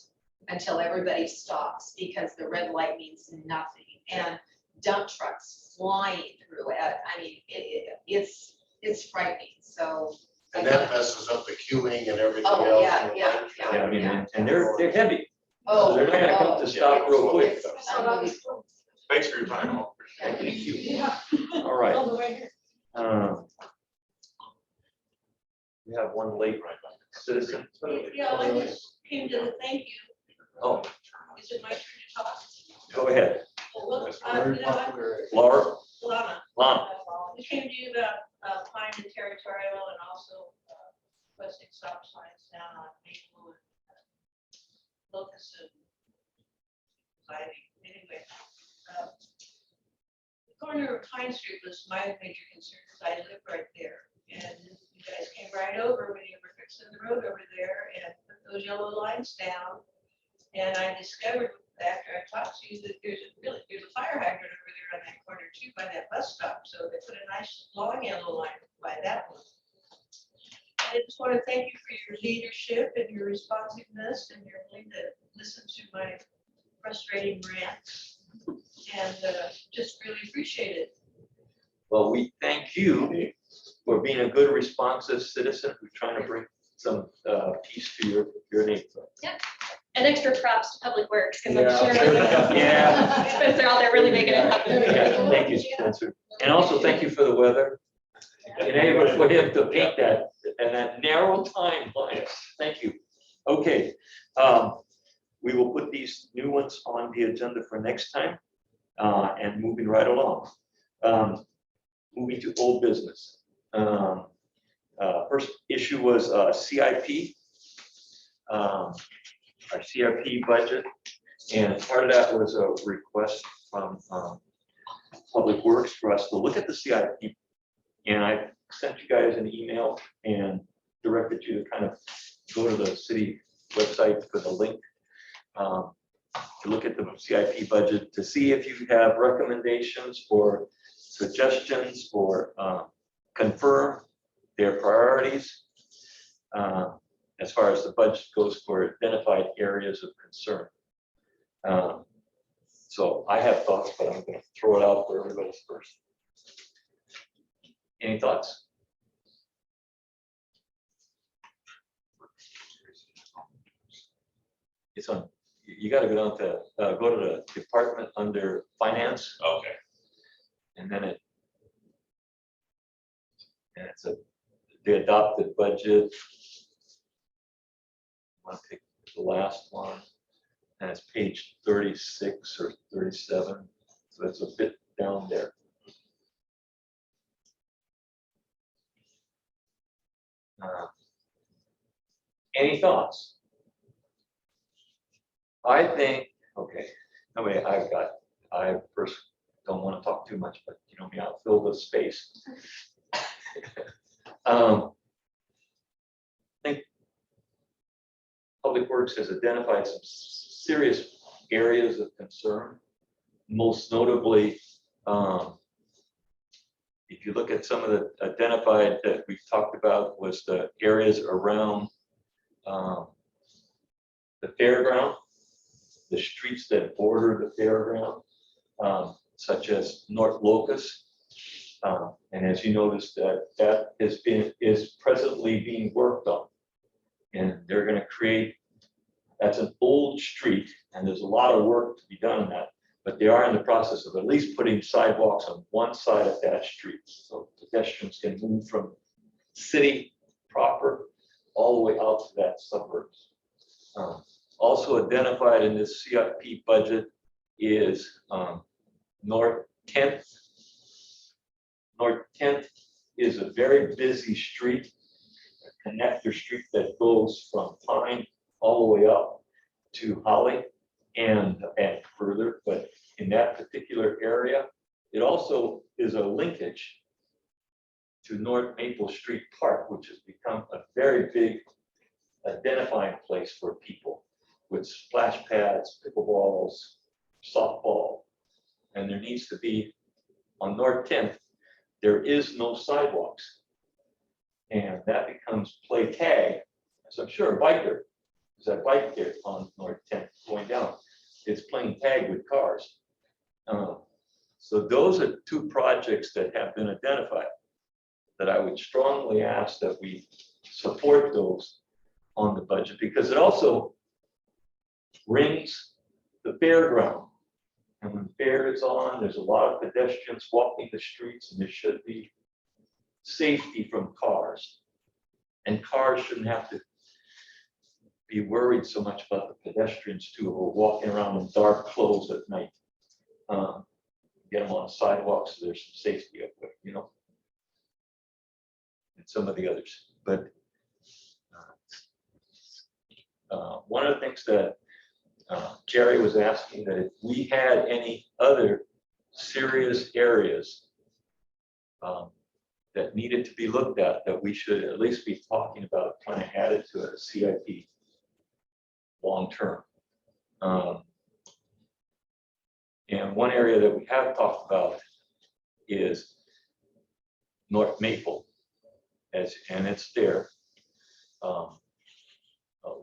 until everybody stops, because the red light means nothing. And dump trucks flying through it, I mean, it's frightening, so. And that messes up the queuing and everything else. Oh, yeah. Yeah, I mean, and they're heavy, Oh, so they're not gonna come oh, to stop real quick. it's unbelievable. Thanks for your time, all. Thank you. All right. We have one late citizen. Yeah, I just came to thank you. Oh, Is it my turn to talk? go ahead, Well, look, Laura. Lana. We came to you about Pine and Territorial, and also requesting stop signs down on Maple and Locust and Ivy. Anyway, the corner of Pine Street was my major concern, because I live right there. And you guys came right over when you were fixing the road over there and put those yellow lines down. And I discovered after I talked to you that there's a fire hydrant over there on that corner too, by that bus stop. So they put a nice long yellow line by that one. I just want to thank you for your leadership and your responsiveness and your willing to listen to my frustrating rants. And just really appreciate it. Well, we thank you for being a good, responsive citizen who's trying to bring some peace to your neighborhood. And extra props to Public Works, because I'm Yeah. sure Yeah. Spencer out there really making it happen. Yeah, thank you, Spencer. And also thank you for the weather. Enable for him to paint that in that narrow timeline. Thank you. Okay. We will put these new ones on the agenda for next time and moving right along. Moving to old business. First issue was CIP. Our CIP budget, and part of that was a request from Public Works for us to look at the CIP. And I sent you guys an email and directed you to kind of go to the city website for the link to look at the CIP budget, to see if you have recommendations or suggestions or confirm their priorities as far as the budget goes for identified areas of concern. So I have thoughts, but I'm going to throw it out for everybody first. Any thoughts? It's on, you got to go down to, go to the department under finance, Okay, and then it's the adopted budget. I'll pick the last one, and it's page 36 or 37, so it's a bit down there. Any thoughts? I think, okay, I mean, I first don't want to talk too much, but you know me, I'll fill the space. I think Public Works has identified some serious areas of concern. Most notably, if you look at some of the identified that we've talked about, was the areas around the fairground, the streets that border the fairground, such as North Locust. And as you notice, that is presently being worked on. And they're going to create, that's an old street, and there's a lot of work to be done on that. But they are in the process of at least putting sidewalks on one side of that street, so pedestrians can move from city proper all the way out to that suburbs. Also identified in this CIP budget is North 10th. North 10th is a very busy street, a connector street that goes from Pine all the way up to Holly and further, but in that particular area, it also is a linkage to North Maple Street Park, which has become a very big identifying place for people with splash pads, pickleballs, softball. And there needs to be, on North 10th, there is no sidewalks. And that becomes play tag. So I'm sure a biker, there's a bike there on North 10th going down. It's playing tag with cars. So those are two projects that have been identified that I would strongly ask that we support those on the budget, because it also rings the fairground. And when fair is on, there's a lot of pedestrians walking the streets, and there should be safety from cars. And cars shouldn't have to be worried so much about the pedestrians too, who are walking around in dark clothes at night. Get them on sidewalks, so there's some safety up there, you know. And some of the others, but one of the things that Jerry was asking, that if we had any other serious areas that needed to be looked at, that we should at least be talking about trying to add it to a CIP long term. And one area that we have talked about is North Maple, and it's there.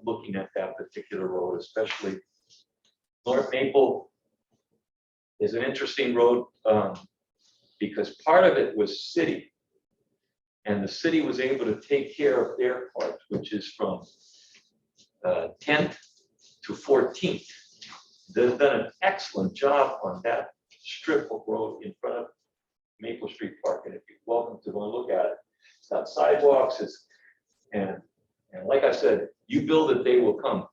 Looking at that particular road, especially North Maple is an interesting road because part of it was city, and the city was able to take care of their part, which is from 10th to 14th. They've done an excellent job on that strip of road in front of Maple Street Park, and if you're welcome to go and look at it, it's got sidewalks, and like I said, you build it, they will come.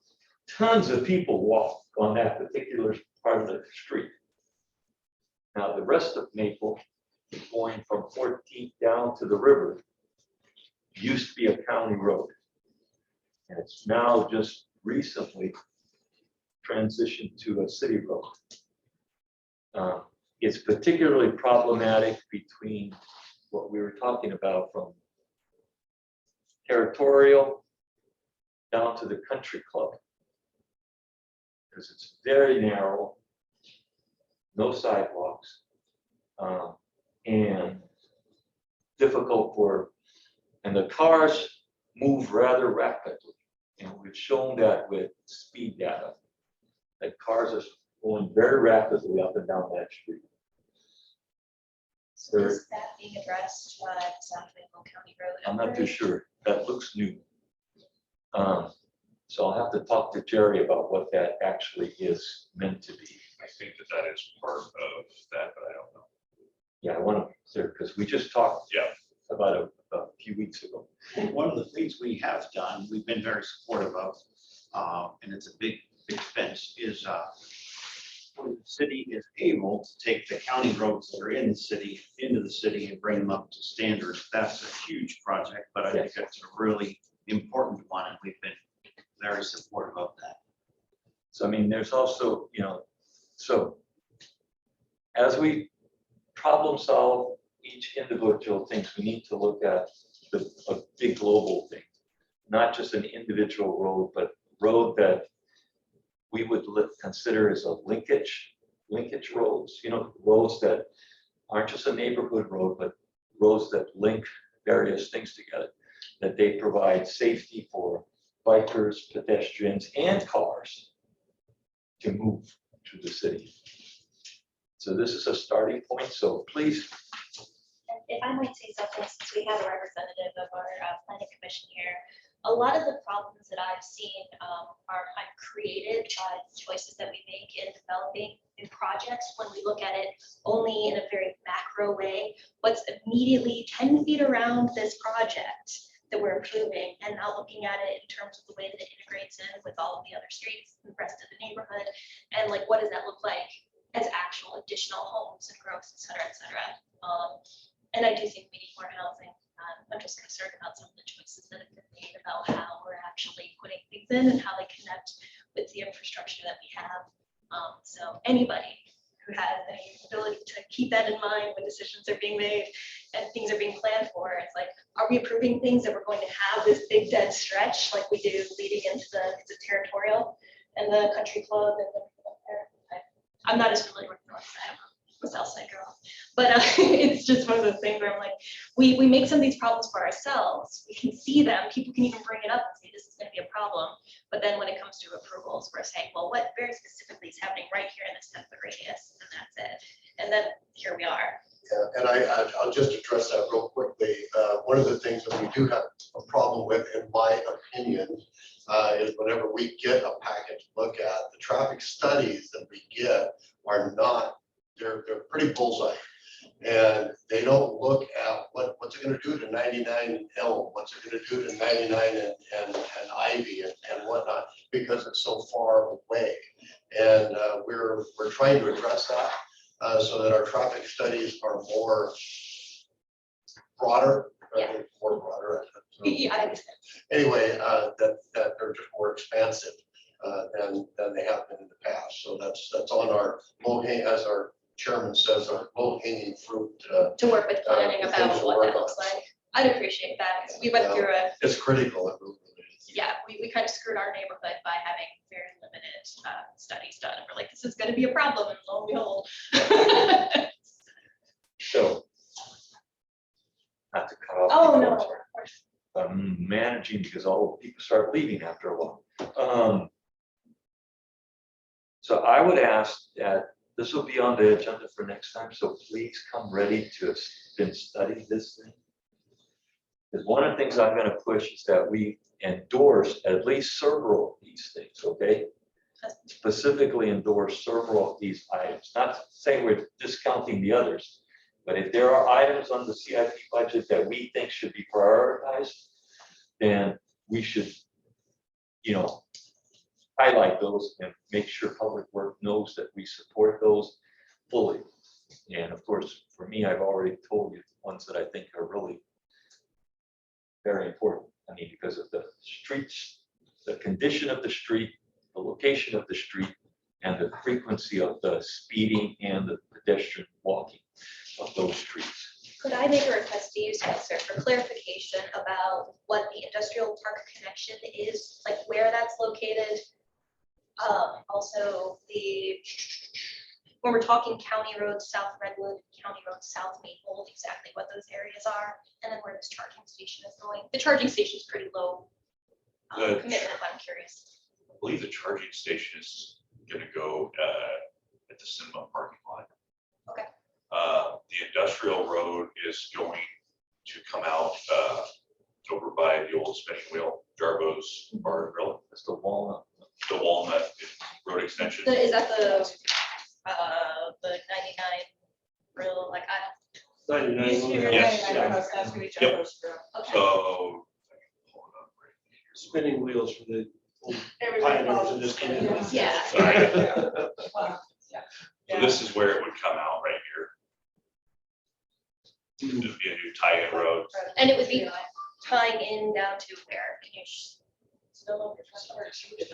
Tons of people walk on that particular part of the street. Now, the rest of Maple, going from 14th down to the river, used to be a county road. And it's now just recently transitioned to a city road. It's particularly problematic between what we were talking about from Territorial down to the country club. Because it's very narrow, no sidewalks, and difficult and the cars move rather rapidly. And we've shown that with speed data, that cars are going very rapidly up and down that street. So is that being addressed by South Plainville County Road? I'm not too sure. That looks new. So I'll have to talk to Jerry about what that actually is meant to be. I think that is part of that, but I don't know. Yeah, I want to be clear because we just talked Yeah. about a few weeks ago. One of the things we have done, we've been very supportive of, and it's a big expense, is when the city is able to take the county roads that are in the city, into the city and bring them up to standards. That's a huge project, but I think it's a really important one, and we've been very supportive of that. So I mean, there's also, so as we problem solve each individual things, we need to look at a big global thing, not just an individual road, but road that we would consider as a linkage roads, roads that aren't just a neighborhood road, but roads that link various things together, that they provide safety for bikers, pedestrians, and cars to move to the city. So this is a starting point, so please. And if I might say something, since we have a representative of our planning commission here, a lot of the problems that I've seen are kind of created by the choices that we make in developing new projects when we look at it only in a very macro way. What's immediately 10 feet around this project that we're improving, and not looking at it in terms of the way that it integrates in with all of the other streets and the rest of the neighborhood, and like what does that look like as actual additional homes and growth, et cetera, et cetera. And I do think we need more housing. I'm just concerned about some of the choices that have been made about how we're actually putting things in and how they connect with the infrastructure that we have. So anybody who has any ability to keep that in mind when decisions are being made and things are being planned for, it's like, are we approving things that we're going to have this big dead stretch like we do leading into the territorial and the country club and I'm not as familiar with the north side. I'm a south side girl, but it's just one of those things where I'm like, we make some of these problems for ourselves. We can see them. People can even bring it up and say this is going to be a problem. But then when it comes to approvals, we're saying, well, what very specifically is happening right here in this 10-foot radius, and that's it. And then here we are. Yeah, and I'll just address that real quickly. One of the things that we do have a problem with, in my opinion, is whenever we get a packet to look at, the traffic studies that we get are not, they're pretty bullseye. And they don't look at what's it going to do to 99 Elm, what's it going to do to 99 and Ivy and whatnot, because it's so far away. And we're trying to address that so that our traffic studies are more broader. Yeah. More broader. Yeah, I understand. Anyway, that they're just more expansive than they have been in the past. So that's on our as our chairman says, our low-hanging fruit. To work with planning things about to what work that on. looks like. I'd appreciate that. We went through It's critical. It really is. yeah, we kind of screwed our neighborhood by having very limited studies done. And we're like, this is going to be a problem, and lo and behold. So, not to cut off. Oh, the no. course, I'm managing because all the people start leaving after a while. So I would ask that this will be on the agenda for next time, so please come ready to then study this thing. Because one of the things I'm gonna push is that we endorse at least several of these things, okay? Specifically endorse several of these items, not saying we're discounting the others, but if there are items on the CIP budget that we think should be prioritized, then we should, highlight those and make sure Public Works knows that we support those fully. And of course, for me, I've already told you the ones that I think are really very important. I mean, because of the streets, the condition of the street, the location of the street, and the frequency of the speeding and the pedestrian walking of those streets. Could I make a request to you, Spencer, for clarification about what the industrial park connection is, like where that's located? Also, when we're talking County Road South Redwood, County Road South Maple, exactly what those areas are, and then where this charging station is going. The charging station is pretty low The- commitment, but I'm curious. I believe the charging station is gonna go at the cinema parking lot. Okay. The industrial road is going to come out over by the old spinning wheel, Jarbo's Bar and Grill, That's the Walnut. the Walnut Road extension. Is that the 99 real, like, I 99. Yes. Yep. okay. So. hold on right here. Spinning wheels for the old Everybody pioneers calls in it this spinning community. wheels. Yeah. Sorry. Wow. So this is where it would come out right here. It'd be a new tie-in road. And it would be tying in down to where? Can you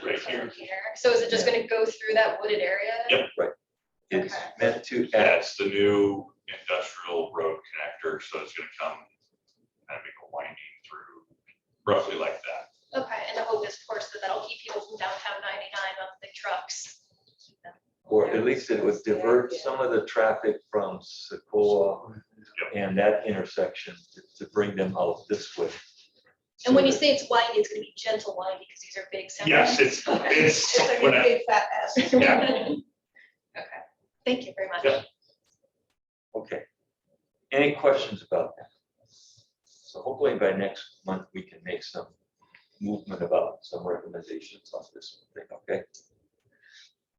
Right here. So is it just gonna go through that wooded area? Yep. It's Okay. meant to add, That's the new industrial road connector, so it's gonna come and make a winding through roughly like that. Okay, and the hope is, of course, that that'll keep people from downtown 99 on the big trucks. Keep them- or at least it would divert some of the traffic from Sequoia and that intersection to bring them out this way. And when you say it's windy, it's gonna be gentle windy because these are big. Yes, it's, It's like when a I- big fat ass. Yeah. Okay, thank you very much. Yep. Okay. Any questions about that? So hopefully by next month, we can make some movement about some recommendations on this thing, okay?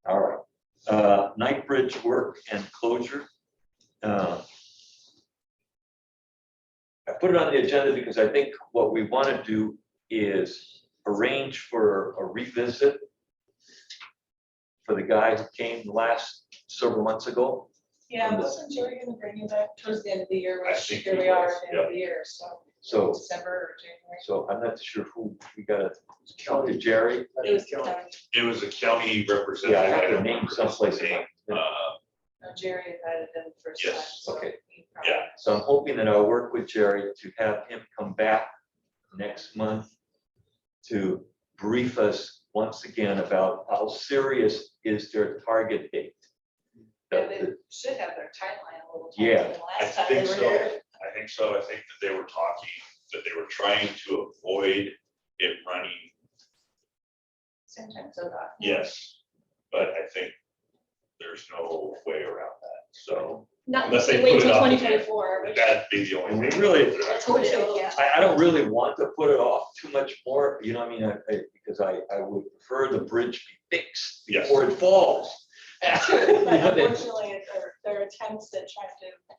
All right. Night bridge work and closure. I put it on the agenda because I think what we want to do is arrange for a revisit for the guy who came last several months ago. Yeah, wasn't Jerry gonna bring you back towards the end of the year, I which think here he we are was, at the end of the year, so So, December or January. so I'm not sure who we gotta talk to Jerry. It was the county. It was a county Yeah, representative. I have to don't name remember his someplace. name. No, Jerry invited them the first time. Yes, so okay. he probably- Yeah. So I'm hoping that I'll work with Jerry to have him come back next month to brief us once again about how serious is their target date. Yeah, they should have their timeline a little. Yeah, tighter than I Last time they think were so. here. I think so. I think that they were talking, that they were trying to avoid it running, Same time, so that. yes. But I think there's no way around that, so. Not Unless they wait put it until off again. 2024. which- That'd be the only And we thing. really- That's what it is, yeah. I don't really want to put it off too much more, you know, what I mean, because I would prefer the bridge be fixed Yes. before it falls. You But know, that- unfortunately, there are attempts that try to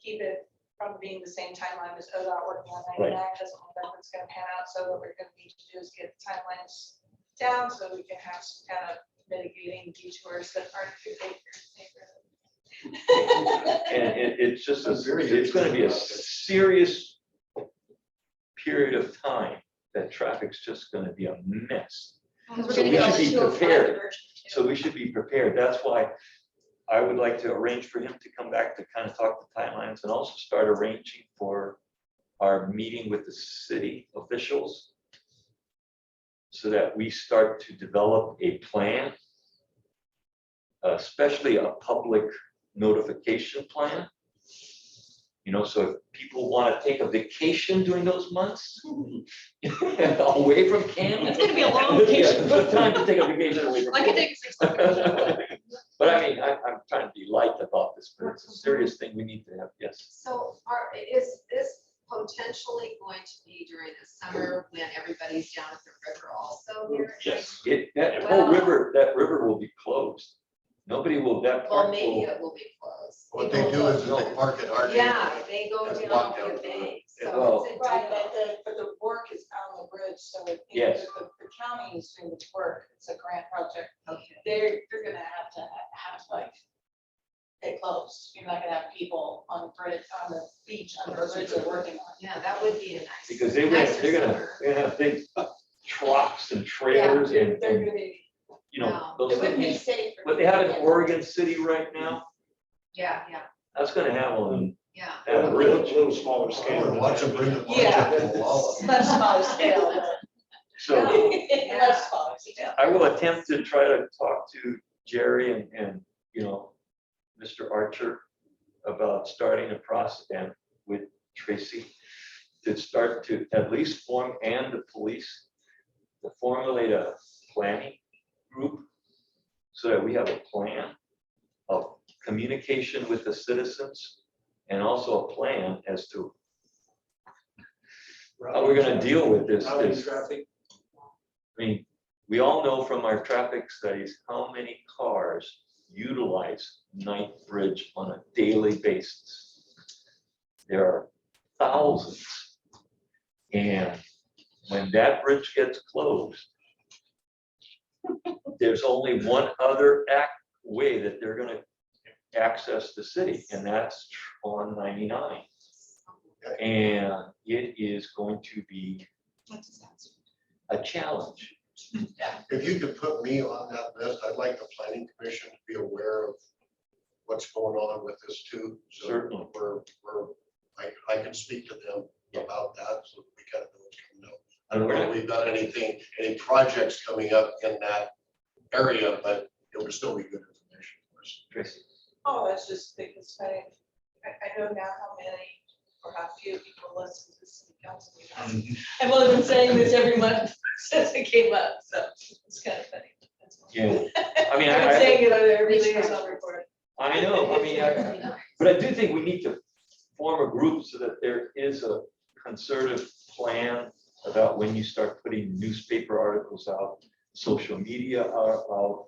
keep it from being the same timeline as ODOT working on 99, doesn't look like it's gonna pan out, so what we're gonna need to do is get the timelines down, so we can have some kind of mitigating detours that aren't too big. And it's just, it's gonna be a serious period of time that traffic's just gonna be a mess. Because we're So gonna we get all should the be 205 prepared. diversion too. So we should be prepared. That's why I would like to arrange for him to come back to kind of talk the timelines and also start arranging for our meeting with the city officials so that we start to develop a plan, especially a public notification plan. You know, so if people want to take a vacation during those months, away from Camden. It's gonna be a long vacation. Yeah, it's time to take a vacation away from I could Camden. take 6 months. But I mean, I'm trying to be light about this, but it's a serious thing we need to have, yes. So is this potentially going to be during the summer when everybody's down at the river also here? Yes. That whole Wow. river will be closed. Nobody will, that Well, part maybe will, it will be closed. What they do is they park at our. Yeah, they go That's down walk to down the the bay. Yeah, So well- it's Right, a but the work is on the bridge, so if Yes. the county is doing the work, it's a grant project. Okay. They're gonna have like it closed. You're not gonna have people on the bridge, on the beach, on the bridge they're working on. Yeah, that would be a nice. because they're nicer gonna summer. have big trucks and trailers and, They're gonna be, you know, Wow. those it would be things. safe. for What they have in people. Oregon City right now, Yeah, yeah. that's gonna have them Yeah. that A bridge. little smaller I scale. wanna watch them bring the. Yeah. Much smaller scale. So Much smaller scale. I will attempt to try to talk to Jerry and, you know, Mr. Archer about starting a process and with Tracy to start to at least form, and the police, to formulate a planning group so that we have a plan of communication with the citizens and also a plan as to how we're gonna deal with this. Routing traffic. I mean, we all know from our traffic studies how many cars utilize Ninth Bridge on a daily basis. There are thousands. And when that bridge gets closed, there's only one other way that they're gonna access the city, and that's on 99. And it is going to be a challenge. If you could put me on that list, I'd like the planning commission to be aware of what's going on with this too. So Certainly. I can speak to them about that, so that we kind of know what's coming up. I And don't we're know if gonna, we've got any projects coming up in that area, but it would still be good information for us. Tracy, Oh, that's just because I know now how many or how few people listen to the city council meetings. I've only been saying this every month since it came up, so it's kind of funny. That's all. yeah, I mean, I've been saying it on every liaison report. I know, I mean, but I do think we need to form a group so that there is a concerted plan about when you start putting newspaper articles out, social media out.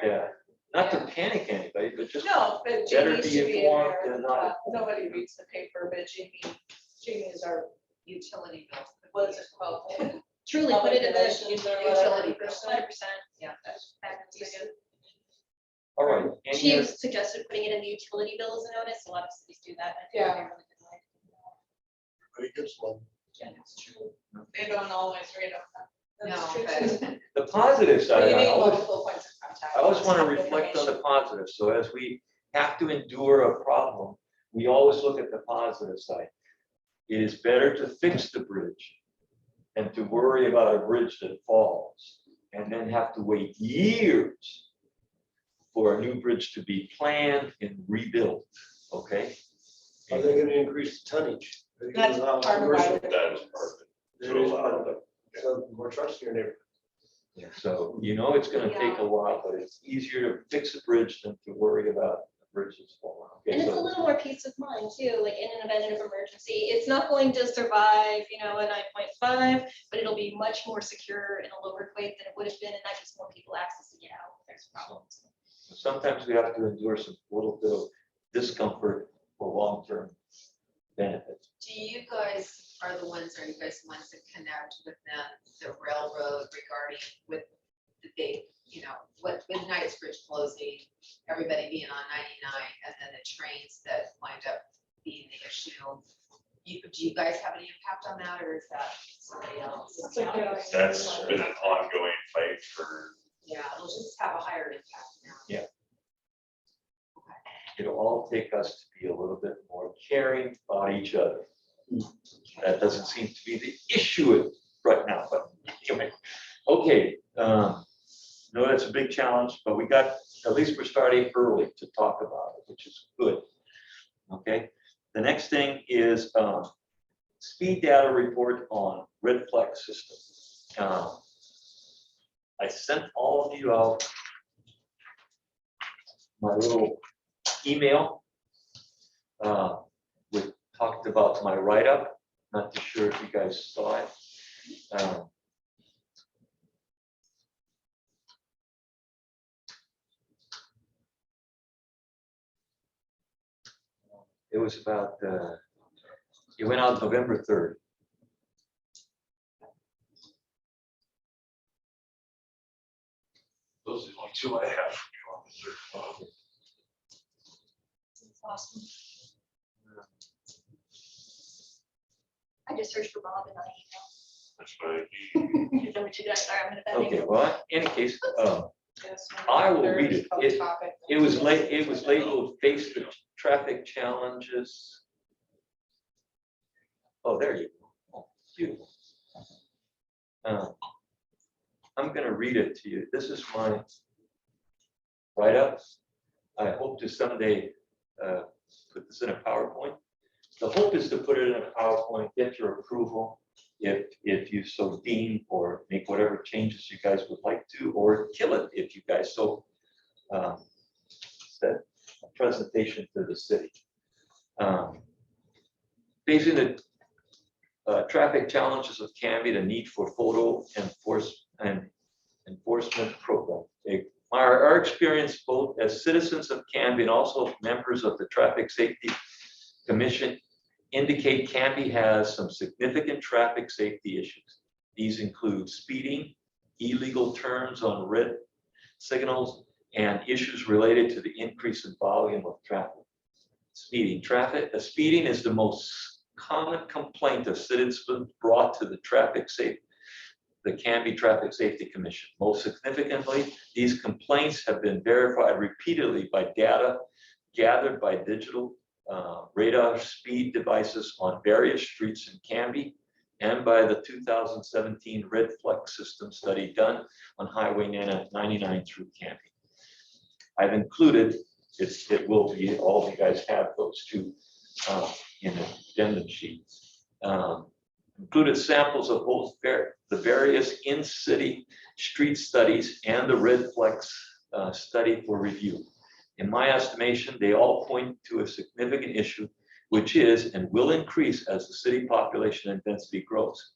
Yeah, not to panic anybody, but just No, but better Jamie be should be in informed there. than not. Nobody reads the paper, but Jamie is our, Utility bill. what is it called? Truly put it in the Relations or whatever. utility, 100%. Yeah. All right. any She other- suggested putting it in the utility bill as a notice, a lot of cities do that. I think Yeah. they're really good at it. Everybody gets one. Yeah, it's true. They don't always read them. That's No, true, but- too. The positive But side, you I need always multiple points of contact. I always want to Lots of reflect on the information. positive. So as we have to endure a problem, we always look at the positive side. It is better to fix the bridge than to worry about a bridge that falls and then have to wait years for a new bridge to be planned and rebuilt, okay? Are they gonna increase the tonnage? Are they gonna That's allow part of commercial? why- That is part of it. It is part of it. So more trucks in your neighborhood. So you know it's gonna take a while, but it's easier to fix a bridge than to worry about the bridges falling. Okay, And it's a so- little more peace of mind too, like in an event of emergency, it's not going to survive, a 9.5, but it'll be much more secure in a lower quake than it would have been, and that gives more people access to get out if there's problems. Sometimes we have to endure some little bit of discomfort for long-term benefits. Do you guys are the ones, are you guys the ones that connect with the railroad regarding with the date, with Knightsbridge closing, everybody being on 99, and then the trains that wind up being the issue? Do you guys have any impact on that, or is that somebody else? It's a good- That's been an ongoing fight for, Yeah, it'll just have a higher impact now. It'll all take us to be a little bit more caring about each other. That doesn't seem to be the issue right now, but anyway. Okay, no, that's a big challenge, but at least we're starting early to talk about it, which is good. Okay, the next thing is speed data report on Redflex system. I sent all of you out my little email. We talked about my write-up. Not too sure if you guys saw it. It was about, it went out November 3rd. those are the only two I have from you. Awesome. I just searched for Bob and I That's what I emailed. Is that what you guys are? I'm gonna bet Okay, well, in any case, Yes, I will there read is it. a topic. It was labeled face the traffic challenges. Oh, there you go. Oh, beautiful. I'm gonna read it to you. This is my write-up. I hope to someday put this in a PowerPoint. The hope is to put it in a PowerPoint, get your approval if you so deem, or make whatever changes you guys would like to, or kill it if you guys so that a presentation to the city. Facing the traffic challenges of Canby, the need for photo enforcement program. Our experience both as citizens of Canby and also members of the Traffic Safety Commission indicate Canby has some significant traffic safety issues. These include speeding, illegal turns on red signals, and issues related to the increase in volume of traffic. Speeding is the most common complaint of citizens brought to the Canby Traffic Safety Commission. Most significantly, these complaints have been verified repeatedly by data gathered by digital radar speed devices on various streets in Canby, and by the 2017 Red Flex system study done on Highway 99 through Canby. I've included, it will be, all of you guys have those two in the addendum sheets. Included samples of both the various in-city street studies and the Red Flex study for review. In my estimation, they all point to a significant issue, which is and will increase as the city population and density grows.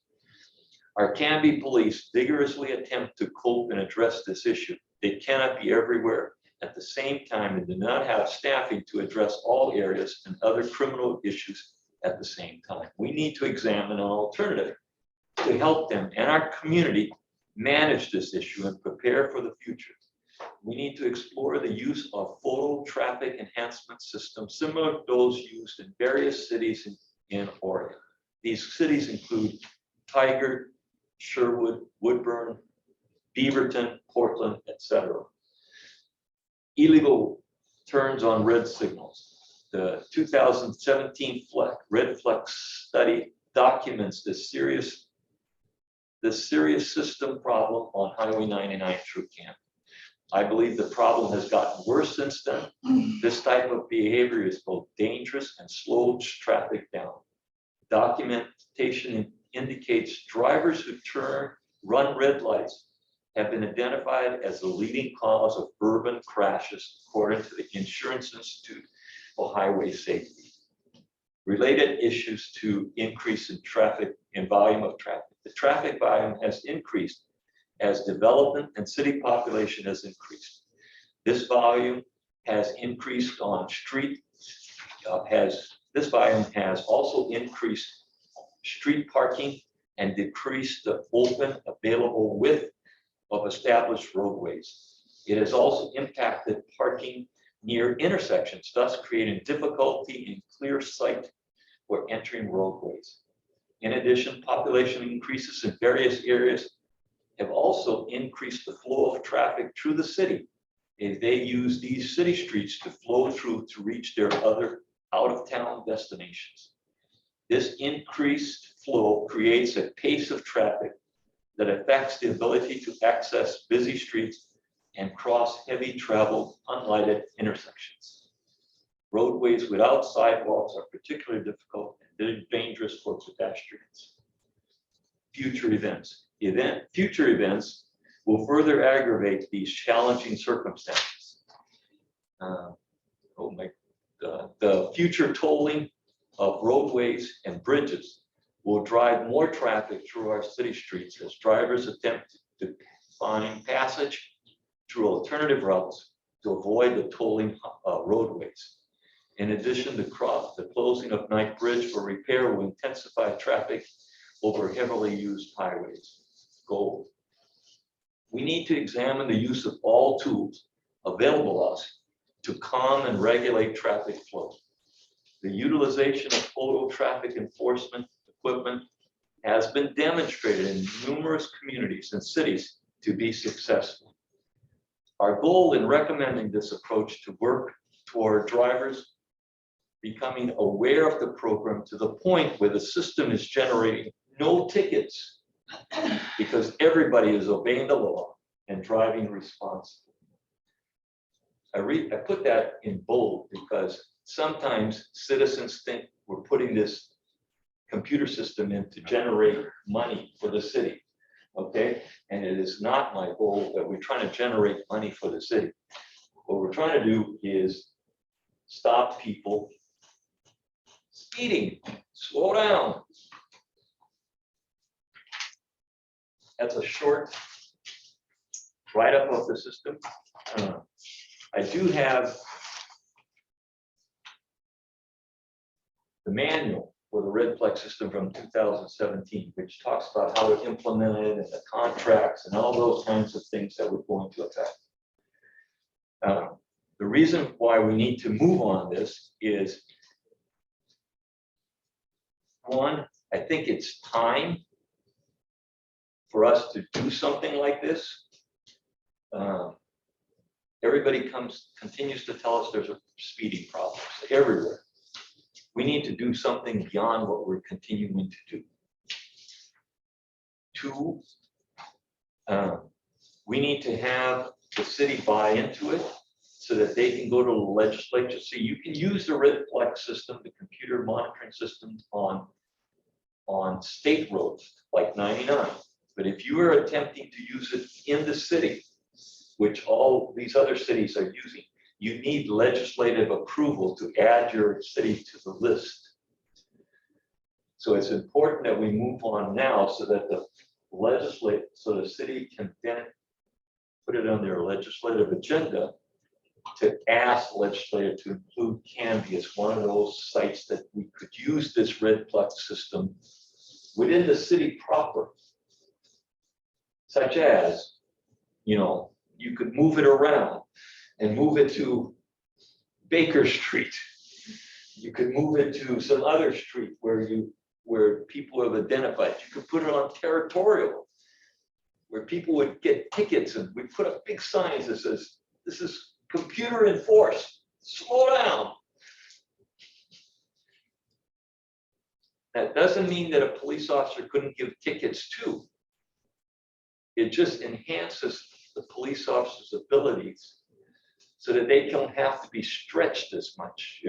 Our Canby police vigorously attempt to cope and address this issue. They cannot be everywhere at the same time and do not have staffing to address all areas and other criminal issues at the same time. We need to examine an alternative to help them and our community manage this issue and prepare for the future. We need to explore the use of photo traffic enhancement systems similar to those used in various cities in Oregon. These cities include Tigard, Sherwood, Woodburn, Beaverton, Portland, etc. Illegal turns on red signals. The 2017 Red Flex study documents this serious system problem on Highway 99 through Canby. I believe the problem has gotten worse since then. This type of behavior is both dangerous and slows traffic down. Documentation indicates drivers who run red lights have been identified as the leading cause of urban crashes, according to the Insurance Institute for Highway Safety. Related issues to increase in traffic and volume of traffic. The traffic volume has increased as development and city population has increased. This volume has increased on this volume has also increased street parking and decreased the open available width of established roadways. It has also impacted parking near intersections, thus creating difficulty in clear sight for entering roadways. In addition, population increases in various areas have also increased the flow of traffic through the city if they use these city streets to flow through to reach their other out-of-town destinations. This increased flow creates a pace of traffic that affects the ability to access busy streets and cross heavy traveled unlighted intersections. Roadways without sidewalks are particularly difficult and dangerous for pedestrians. Future events will further aggravate these challenging circumstances. The future tolling of roadways and bridges will drive more traffic through our city streets as drivers attempt to find passage through alternative routes to avoid the tolling roadways. In addition, the closing of Knight Bridge for repair will intensify traffic over heavily used highways. Goal. We need to examine the use of all tools available to us to calm and regulate traffic flow. The utilization of photo traffic enforcement equipment has been demonstrated in numerous communities and cities to be successful. Our goal in recommending this approach to work toward drivers becoming aware of the program to the point where the system is generating no tickets because everybody is obeying the law and driving responsibly. I put that in bold because sometimes citizens think we're putting this computer system in to generate money for the city, okay? And it is not my goal that we're trying to generate money for the city. What we're trying to do is stop people speeding, slow down. That's a short write-up of the system. I do have the manual for the red flag system from 2017, which talks about how to implement it and the contracts and all those kinds of things that would go into effect. The reason why we need to move on this is, one, I think it's time for us to do something like this. Everybody continues to tell us there's a speeding problem everywhere. We need to do something beyond what we're continuing to do. Two, we need to have the city buy into it so that they can go to the legislature. See, you can use the red flag system, the computer monitoring system on state roads like 99. But if you are attempting to use it in the city, which all these other cities are using, you need legislative approval to add your city to the list. So it's important that we move on now so that the city can then put it on their legislative agenda to ask the legislature to include Canby as one of those sites that we could use this red flag system within the city proper. Such as, you could move it around and move it to Baker Street. You could move it to some other street where people have identified. You could put it on Territorial, where people would get tickets, and we put up big signs that says, this is computer enforced, slow down. That doesn't mean that a police officer couldn't give tickets too. It just enhances the police officer's abilities so that they don't have to be stretched as much,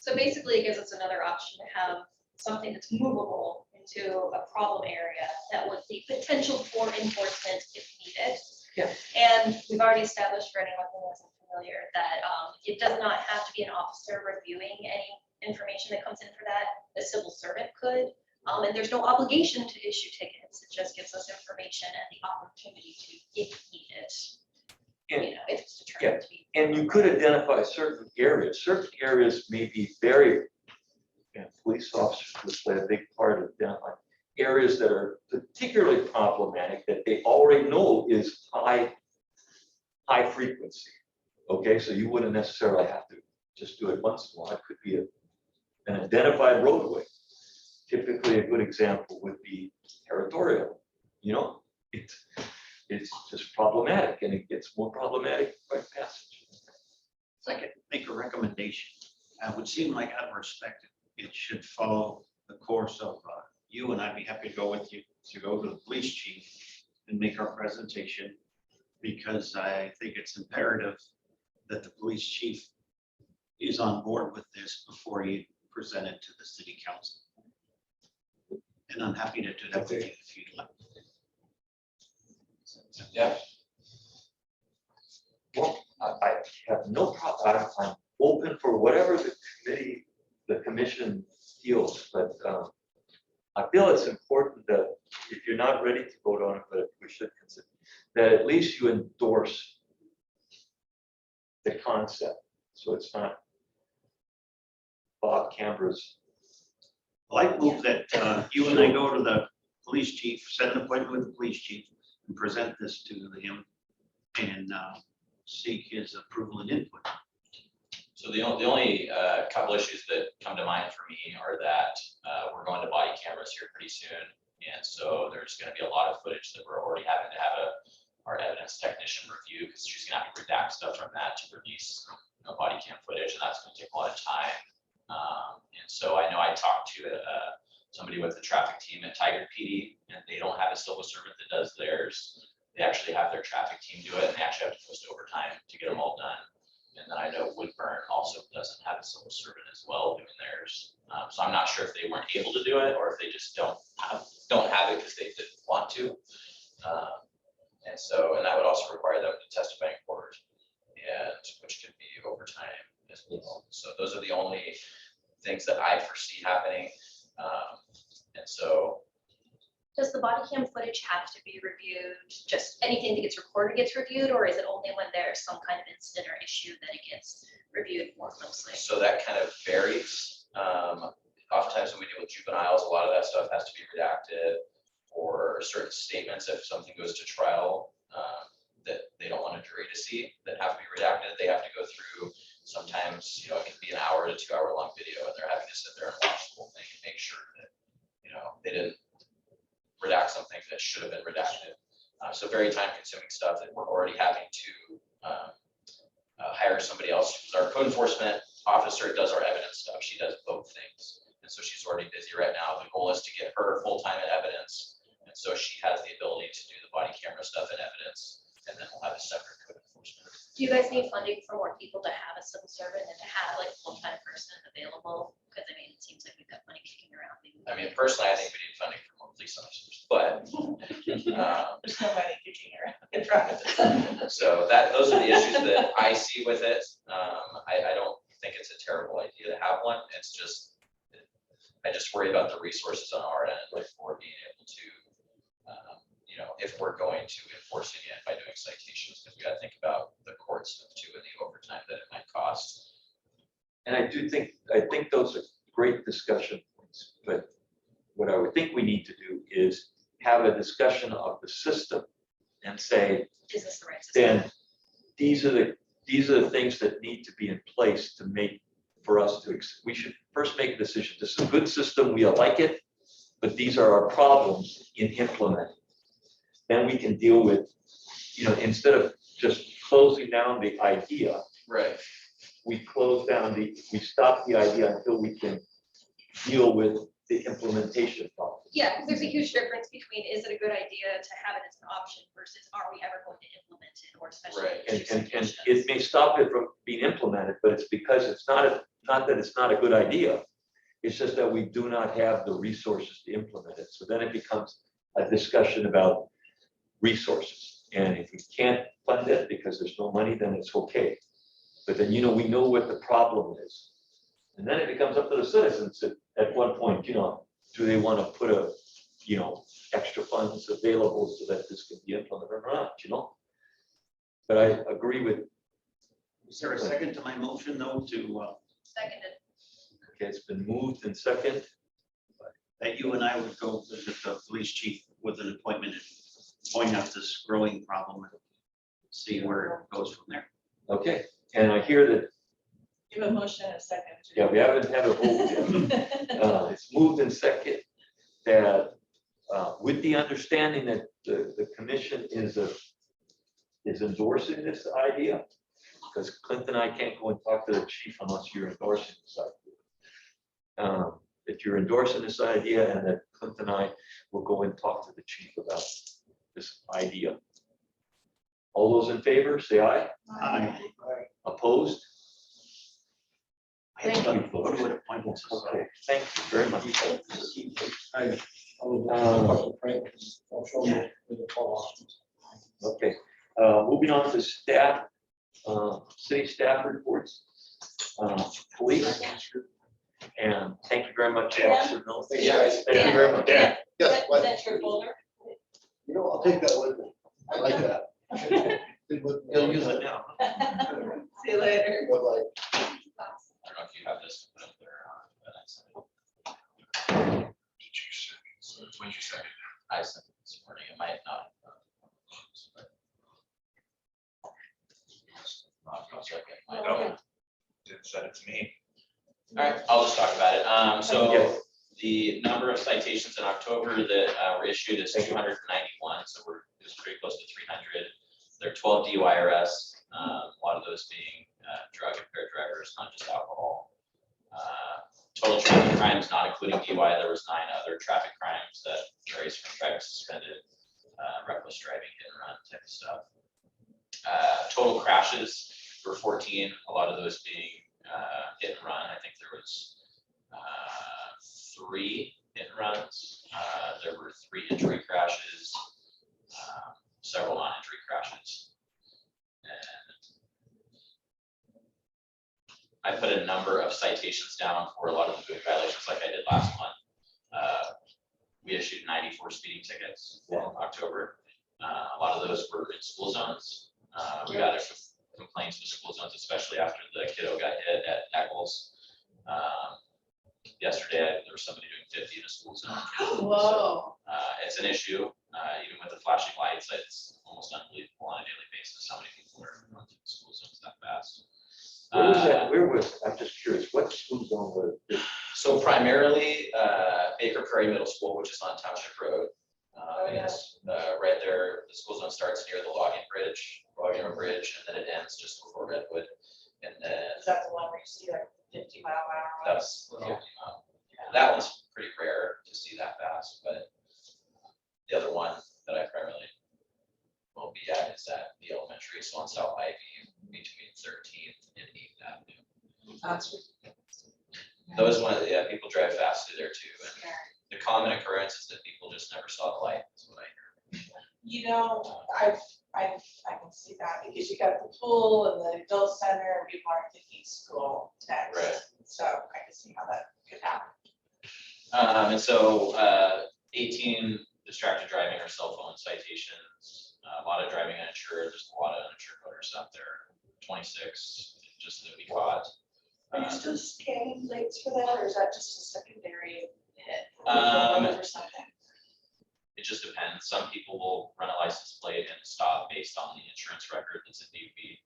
So basically, it gives us another option to have something that's movable into a problem area that would be potential for enforcement if needed. Yeah. And we've already established for anyone who isn't familiar that it does not have to be an officer reviewing any information that comes in for that. A civil servant could. And there's no obligation to issue tickets. It just gives us information and the opportunity to, if needed, if it's determined to be. And you could identify certain areas. Certain areas may be very, police officers would play a big part of identifying areas that are particularly problematic that they already know is high frequency. Okay, so you wouldn't necessarily have to just do it once in a while. It could be an identified roadway. Typically, a good example would be Territorial. It's just problematic, and it gets more problematic by passage. If I could make a recommendation, it would seem like out of respect, it should follow the course of you, and I'd be happy to go with you to go to the police chief and make our presentation, because I think it's imperative that the police chief is on board with this before you present it to the city council. And I'm happy to do that with you if you'd like. Yeah. Well, I have no problem. I'm open for whatever the commission feels, but I feel it's important that if you're not ready to vote on it, but we should consider that at least you endorse the concept. So it's not Bob Canberra's. Well, I move that you and I go to the police chief, set an appointment with the police chief, and present this to him and seek his approval and input. So the only couple issues that come to mind for me are that we're going to body cameras here pretty soon. And so there's going to be a lot of footage that we're already having to have our evidence technician review, because she's gonna have to redact stuff from that to release, body cam footage, and that's gonna take a lot of time. And so I know I talked to somebody with the traffic team at Tiger PD, and they don't have a civil servant that does theirs. They actually have their traffic team do it, and they actually have to post overtime to get them all done. And then I know Woodburn also doesn't have a civil servant as well doing theirs. So I'm not sure if they weren't able to do it or if they just don't have it because they didn't want to. And that would also require them to testify in court, and which could be overtime as well. So those are the only things that I foresee happening. And so Does the body cam footage have to be reviewed? Just anything that gets recorded gets reviewed, or is it only when there's some kind of incident or issue that it gets reviewed more closely? So that kind of varies. Oftentimes when we deal with juveniles, a lot of that stuff has to be redacted, or certain statements, if something goes to trial, that they don't want a jury to see, that have to be redacted. They have to go through, sometimes, it can be an hour to 2 hour long video, and they're having to sit there and watch the whole thing and make sure that, they didn't redact something that should have been redacted. So very time consuming stuff that we're already having to hire somebody else, who's our code enforcement officer, does our evidence stuff. She does both things. And so she's already busy right now. The goal is to get her full-time in evidence. And so she has the ability to do the body camera stuff in evidence. And then we'll have a separate code enforcement. Do you guys need funding for more people to have a civil servant and to have like a full-time person available? Because it seems like we've got money kicking around. Personally, I think we need funding for more police officers, but There's no money kicking around. so those are the issues that I see with it. I don't think it's a terrible idea to have one. It's just, I just worry about the resources on our end, like for being able to, if we're going to enforce it by doing citations, because we got to think about the court stuff too and the overtime that it might cost. And I think those are great discussion points, but what I would think we need to do is have a discussion of the system and say, Is this the right system? then these are the things that need to be in place to make, for us to, we should first make a decision. This is a good system, we like it, but these are our problems in implementing. Then we can deal with, instead of just closing down the idea, Right. we stop the idea until we can deal with the implementation problem. Yeah, because there's a huge difference between, is it a good idea to have it as an option versus are we ever going to implement it, or especially. Right. in issue And situations? it may stop it from being implemented, but it's because it's not that it's not a good idea. It's just that we do not have the resources to implement it. So then it becomes a discussion about resources. And if we can't fund it because there's no money, then it's okay. But then, we know what the problem is. And then it becomes up to the citizens at one point, do they want to put extra funds available so that this can be implemented or not, But I agree with, Is there a second to my motion though, Seconded. okay, it's been moved and second. that you and I would go visit the police chief with an appointment and point out this growing problem and see where it goes from there? Okay, and I hear that, Give a motion in a second. yeah, we haven't had a vote yet. It's moved and second that with the understanding that the commission is endorsing this idea, because Clint and I can't go and talk to the chief unless you're endorsing this idea. That you're endorsing this idea and that Clint and I will go and talk to the chief about this idea. All those in favor, say aye. Aye. Opposed? I have some good appointments. Okay, thank you very much. I'll show you the call options. Okay, moving on to staff, city staff reports, police. And thank you very much, Officer Miller. Yeah. Thank you very much. Yeah. Yes, Is but, that your folder? I'll take that with me. I like that. They'll use it now. See you later. But like, I don't know if you have this put up there. But I sent it. When you sent it, I sent it this morning. It might not. No, didn't send it to me. All right, I'll just talk about it. So Yes. The number of citations in October that were issued is 291, so it was pretty close to 300. There are 12 DUI arrests, a lot of those being drug impaired drivers, not just alcohol. Total traffic crimes, not including DUI, there was 9 other traffic crimes that varies from driving suspended, reckless driving, hit and run type of stuff. Total crashes were 14, a lot of those being hit and run. I think there was 3 hit and runs. There were 3 injury crashes, several non-injury crashes. And I put a number of citations down for a lot of the moving violations like I did last month. We issued 94 speeding tickets in October. A lot of those were in school zones. We got complaints with school zones, especially after the kiddo got hit at Eccles. Yesterday, there was somebody doing 50 in a school zone. Whoa. It's an issue, even with the flashing lights. It's almost unbelievable on a daily basis how many people are running through the school zones that fast. Where was that? Where was, I'm just curious, what school zone was it? So primarily Baker Prairie Middle School, which is on Township Road. It's right there. The school zone starts near the logging bridge, and then it ends just before Redwood. And then Is that the one where you see like 50-mile-an-hour? that's that one's pretty rare to see that fast, but the other one that I primarily will be at is at the elementary, so on South Ivy between 13th and 8th Avenue. That's Those ones, yeah, people drive fast through there too. And the common occurrence is that people just never saw the light. That's what I hear. You know, I can see that because you got the pool and the adult center and people aren't thinking school text. Right. So I can see how that could happen. And so 18 distracted driving or cell phone citations, a lot of driving uninsured, there's a lot of uninsured voters out there, 26 just that we caught. Are you still scanning plates for that or is that just a secondary hit? Or something? It just depends. Some people will run a license plate and stop based on the insurance record that's in DMV.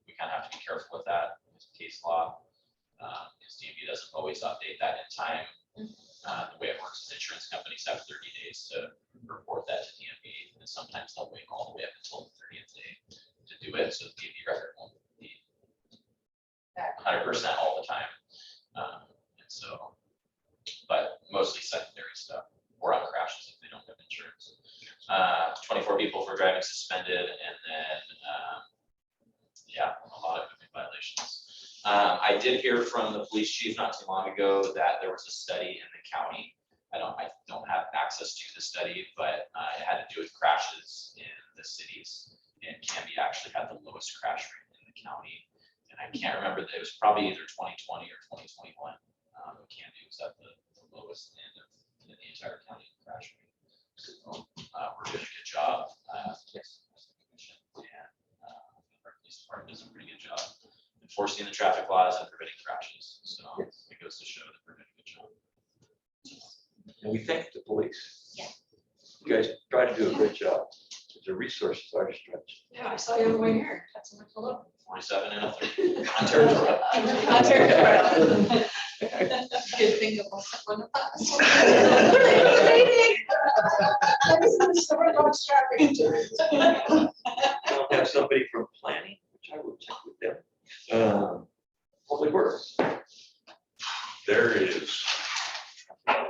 We kind of have to be careful with that with case law. Because DMV doesn't always update that in time. The way it works is insurance companies have 30 days to report that to DMV, and sometimes they'll wait all the way up until the 30th day to do it. So the DMV record won't be 100% all the time. And so, but mostly secondary stuff or on crashes if they don't have insurance. 24 people for driving suspended, and then yeah, a lot of moving violations. I did hear from the police chief not too long ago that there was a study in the county. I don't have access to the study, but it had to do with crashes in the cities, and Canby actually had the lowest crash rate in the county. And I can't remember, it was probably either 2020 or 2021. Canby was at the lowest end of the entire county crash rate. So, we're doing a good job. And our police department does a pretty good job enforcing the traffic laws and preventing crashes. So it goes to show that we're doing a good job. And we thank the police. Yeah. You guys try to do a great job. The resources are stretched. Yeah, I saw you on the way here. Got someone to look. 47 and a 30. Ontario Road. Good thing it wasn't one of us. I'll have somebody from planning, which I will check with them. Public Works. There is,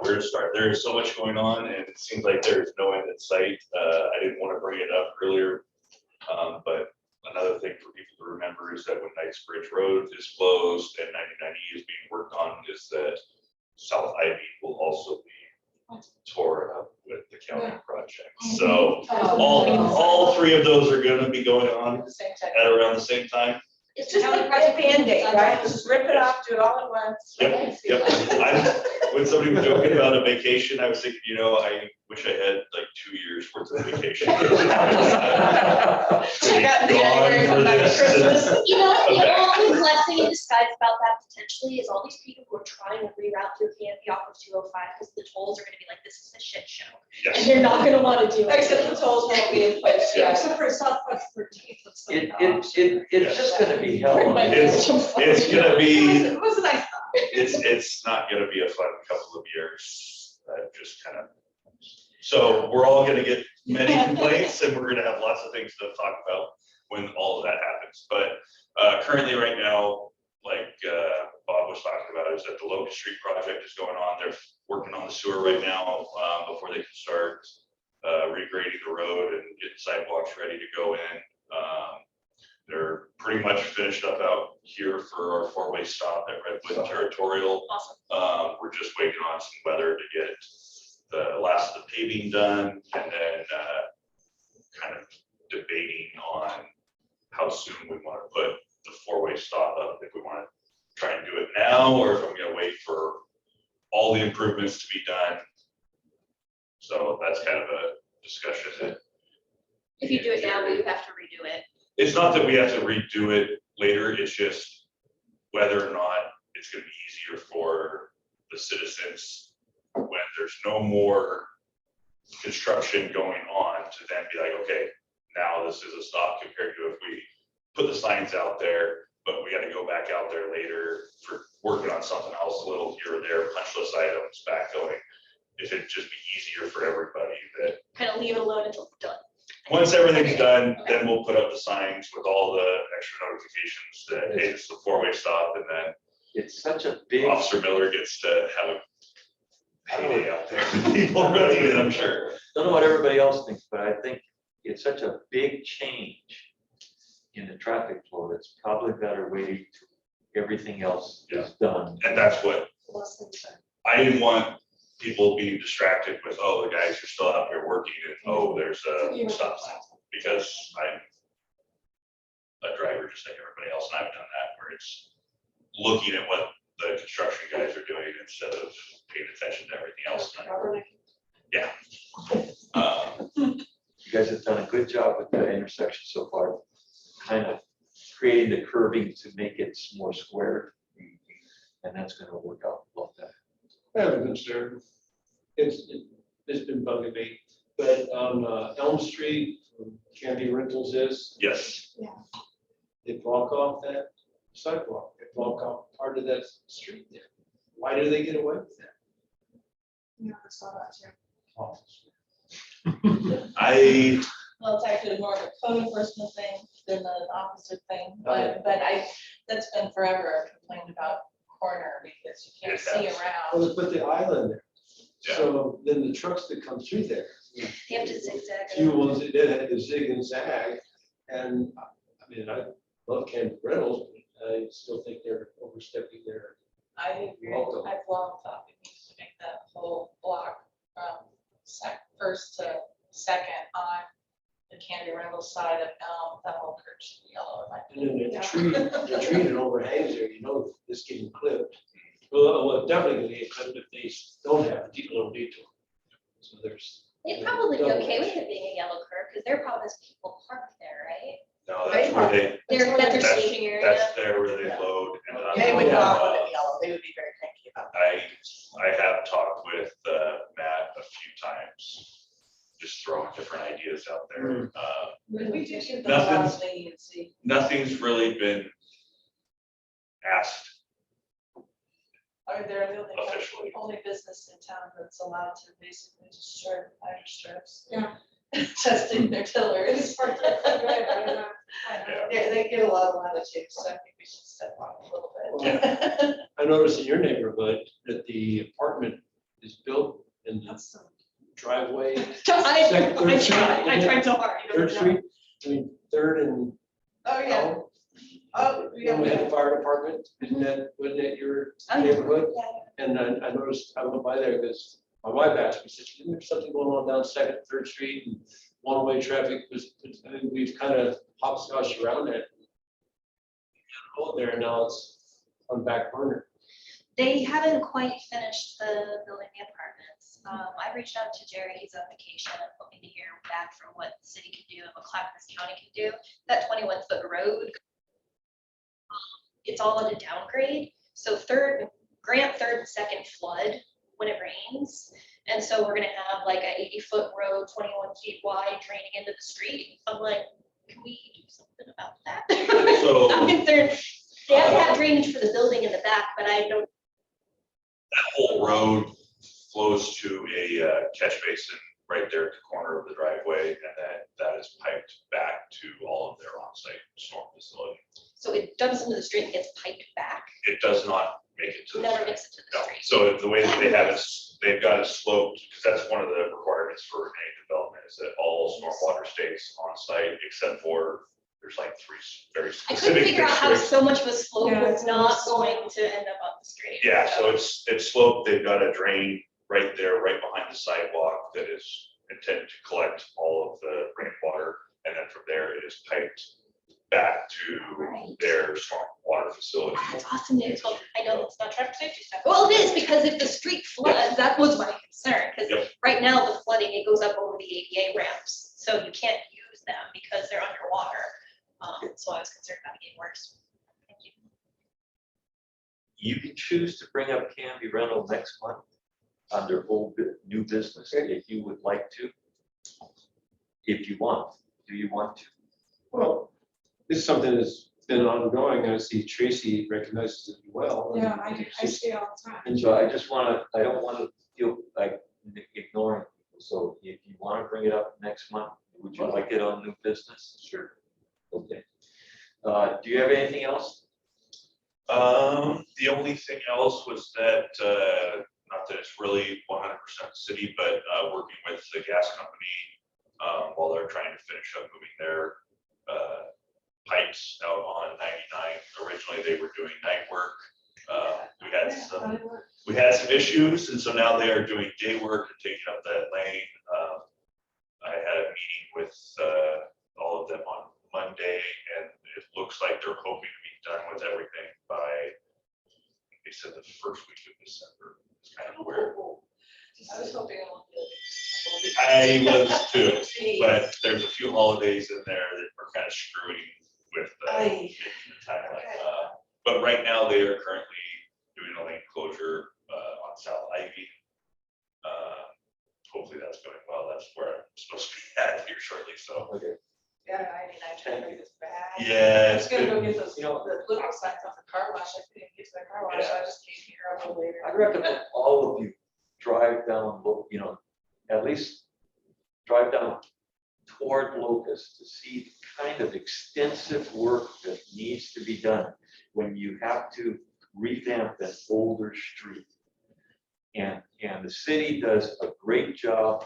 where to start? There is so much going on, and it seems like there's no end in sight. I didn't want to bring it up earlier, but another thing for people to remember is that when Knightsbridge Road is closed and 99E is being worked on, is that South Ivy will also be tore up with the county project. So all 3 of those are going to be going on at around the same time. It's just like a Band-Aid, right? Just rip it off, do it all at once. Yep. When somebody was joking about a vacation, I was thinking, I wish I had like 2 years worth of vacation. Check out the January, come back to Christmas. You know, the Okay. only blessing in disguise about that potentially is all these people who are trying to reroute through Canby off of 205 because the tolls are gonna be like, this is a shit show. And Yes. they're not gonna wanna do it. Except the tolls won't be in place. Yeah. Except for Southwest 13th. It's just gonna be hell. on earth. It's gonna be, It was a nice. It's not gonna be a fun couple of years, just kind of. So we're all gonna get many complaints and we're gonna have lots of things to talk about when all of that happens. But currently, right now, like Bob was talking about, is that the Locust Street project is going on. They're working on the sewer right now before they can start regrading the road and getting sidewalks ready to go in. They're pretty much finished up out here for our four-way stop at Redwood Territorial. Awesome. We're just waiting on some weather to get the last of the paving done, and then kind of debating on how soon we want to put the four-way stop up, if we want to try and do it now, or if I'm gonna wait for all the improvements to be done. So that's kind of a discussion that. If you do it now, will you have to redo it? It's not that we have to redo it later, it's just whether or not it's gonna be easier for the citizens when there's no more construction going on to then be like, okay, now this is a stop compared to if we put the signs out there, but we gotta go back out there later for working on something else, a little here or there, punch list items, backfilling. If it'd just be easier for everybody that Kind of leave it alone until it's done. once everything's done, then we'll put up the signs with all the extra notifications that, hey, it's the four-way stop, and then It's such a big. Officer Miller gets to have a payday out there. People running it, I'm sure. Don't know what everybody else thinks, but I think it's such a big change in the traffic flow. It's probably better waiting till everything else is done. And that's what, I didn't want people being distracted with, oh, the guys are still out there working, and oh, there's a stop sign. Because I'm a driver just like everybody else, and I've done that, where it's looking at what the construction guys are doing instead of paying attention to everything else. Yeah. You guys have done a good job with that intersection so far, kind of creating the curving to make it more square. And that's gonna work out well. I have a concern. It's been bugging me, but on Elm Street, where Candy Rentals is, Yes, they block off that sidewalk. They block off part of that street there. Why do they get away with that? Yeah, I saw that too. Well, it's actually more of a code enforcement thing than an officer thing, but that's been forever complained about corner because you can't It see has. around. Well, they put the island there. Yeah. So then the trucks that come through there, You have to zigzag. few ones that did had to zig and zag. And I mean, I love Candy Rentals, but I still think they're overstepping their. I agree. Welcome. I've long thought we need to make that whole block from first to second on the Candy Rental side of Elm, that whole curve should be yellow. And then the tree that overhangs there, you know, it's getting clipped. Well, definitely gonna get clipped if they don't have a little detour. So there's. They'd probably be okay with it being a yellow curve, because their problem is people park there, right? no, that's where they, That's their That's- staging area. that's there where they load. And They would not want uh, it yellow, they would be very cranky about I have talked with Matt a few times, just throwing different ideas out there. it. We do give them Nothing's- laws leniency. Nothing's really been asked Are there the officially. only business in town that's allowed to basically just shred hydro strips? Yeah. Testing their tillers. They get a lot of latitude, so I think we should step on it a little bit. I noticed in your neighborhood that the apartment is built in the That's some. driveway. I tried so hard. you Third know. Street, I mean, Third and. Oh, yeah. Elm. Oh, Then we had the fire department, wasn't that your Oh, yeah. neighborhood? Yeah. And I noticed, I went by there because my wife asked me, said, isn't there something going on down Second, Third Street? And one-way traffic was, I mean, we've kind of hopscotched around it. Hold there, now it's on back burner. They haven't quite finished the building the apartments. I reached out to Jerry, he's on vacation, I'm hoping to hear back from what the city can do and what Clackamas County can do. That 21-foot road, it's all at a downgrade. So Grant Third and Second flood when it rains. And so we're gonna have like a 80-foot road, 21 feet wide, draining into the street. I'm like, can we do something about that? So- I'm concerned. They have to have drainage for the building in the back, but I don't That whole road flows to a catch basin right there at the corner of the driveway, and that is piped back to all of their on-site storm facility. So it dumps into the street and gets piped back, It does not make it to the. never street. makes it to the No. street. So the way that they have it, they've got it sloped, because that's one of the requirements for any development, is that all stormwater stays on site, except for, there's like 3 very I specific couldn't figure out how districts. so much of a slope Yeah, was it's not slow. going to end up on the street. Yeah, so it's sloped, they've got a drain right there, right behind the sidewalk that is intended to collect all of the rainwater, and then from there it is piped back to Right. their stormwater facility. That's awesome news. Well, I know it's not traffic safety stuff. Well, it is, because if the street floods, that was my concern, because Yep. right now the flooding, it goes up over the ADA ramps. So you can't use them because they're underwater. So I was concerned about it getting worse. Thank you. You can choose to bring up Canby Rental next month under new business if you would like to. If you want, do you want to? Well, this is something that's been ongoing. I see Tracy recognizes it well. Yeah, I see all the time. And so I just I don't want to feel like ignoring people. So if you want to bring it up next month, would you like it on new business? Sure. Okay. Do you have anything else? The only thing else was that, not that it's really 100% city, but working with the gas company while they're trying to finish up moving their pipes out on 99. Originally, they were doing night work. We had some issues, and so now they are doing day work and taking up that lane. I had a meeting with all of them on Monday, and it looks like they're hoping to be done with everything by, they said, the first week of December. It's kind of weird. I was hoping it would be. I was too, but there's a few holidays in there that are kind of screwing with the timeline. But right now, they are currently doing a lane closure on South Ivy. Hopefully that's going well. That's where I'm supposed to be at here shortly, so. Okay. Yeah, I traffic is bad. Yeah, I it's was gonna been- go get those, the little signs off the car wash. I couldn't get to the car wash, so I just came here a little later. I recommend all of you drive down, at least drive down toward Locust to see the kind of extensive work that needs to be done when you have to revamp an older street. And the city does a great job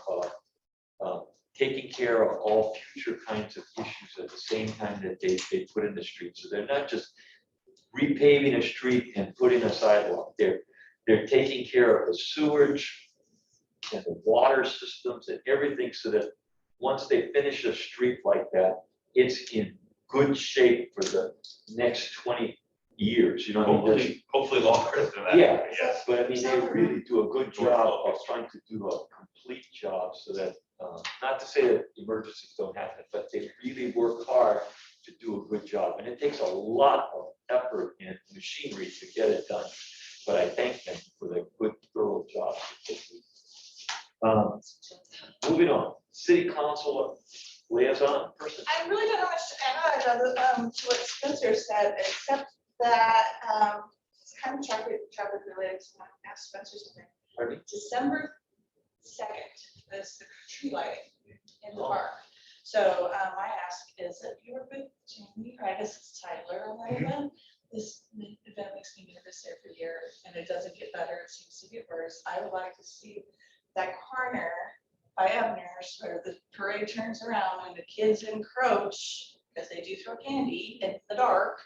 of taking care of all future kinds of issues at the same time that they put in the street. So they're not just repaving a street and putting a sidewalk. They're taking care of the sewage and the water systems and everything, so that once they finish a street like that, it's in good shape for the next 20 years, you know what I mean? Hopefully longer than that. Yeah. Yes. But I mean, they really do a good job of trying to do a complete job so that, not to say that emergencies don't happen, but they really work hard to do a good job. And it takes a lot of effort and machinery to get it done. But I thank them for the good, thorough job that they do. Moving on, city council liaison person. I really don't know much to add to what Spencer said, except that it's kind of traffic related, so I asked Spencer something. Pardon? December 2nd is the tree lighting in the park. So my ask is if you work with Jamie, or I guess it's Tyler on that event, this event makes me nervous every year and it doesn't get better, it seems to get worse. I would like to see that corner by Ebner's where the parade turns around and the kids encroach, because they do throw candy in the dark.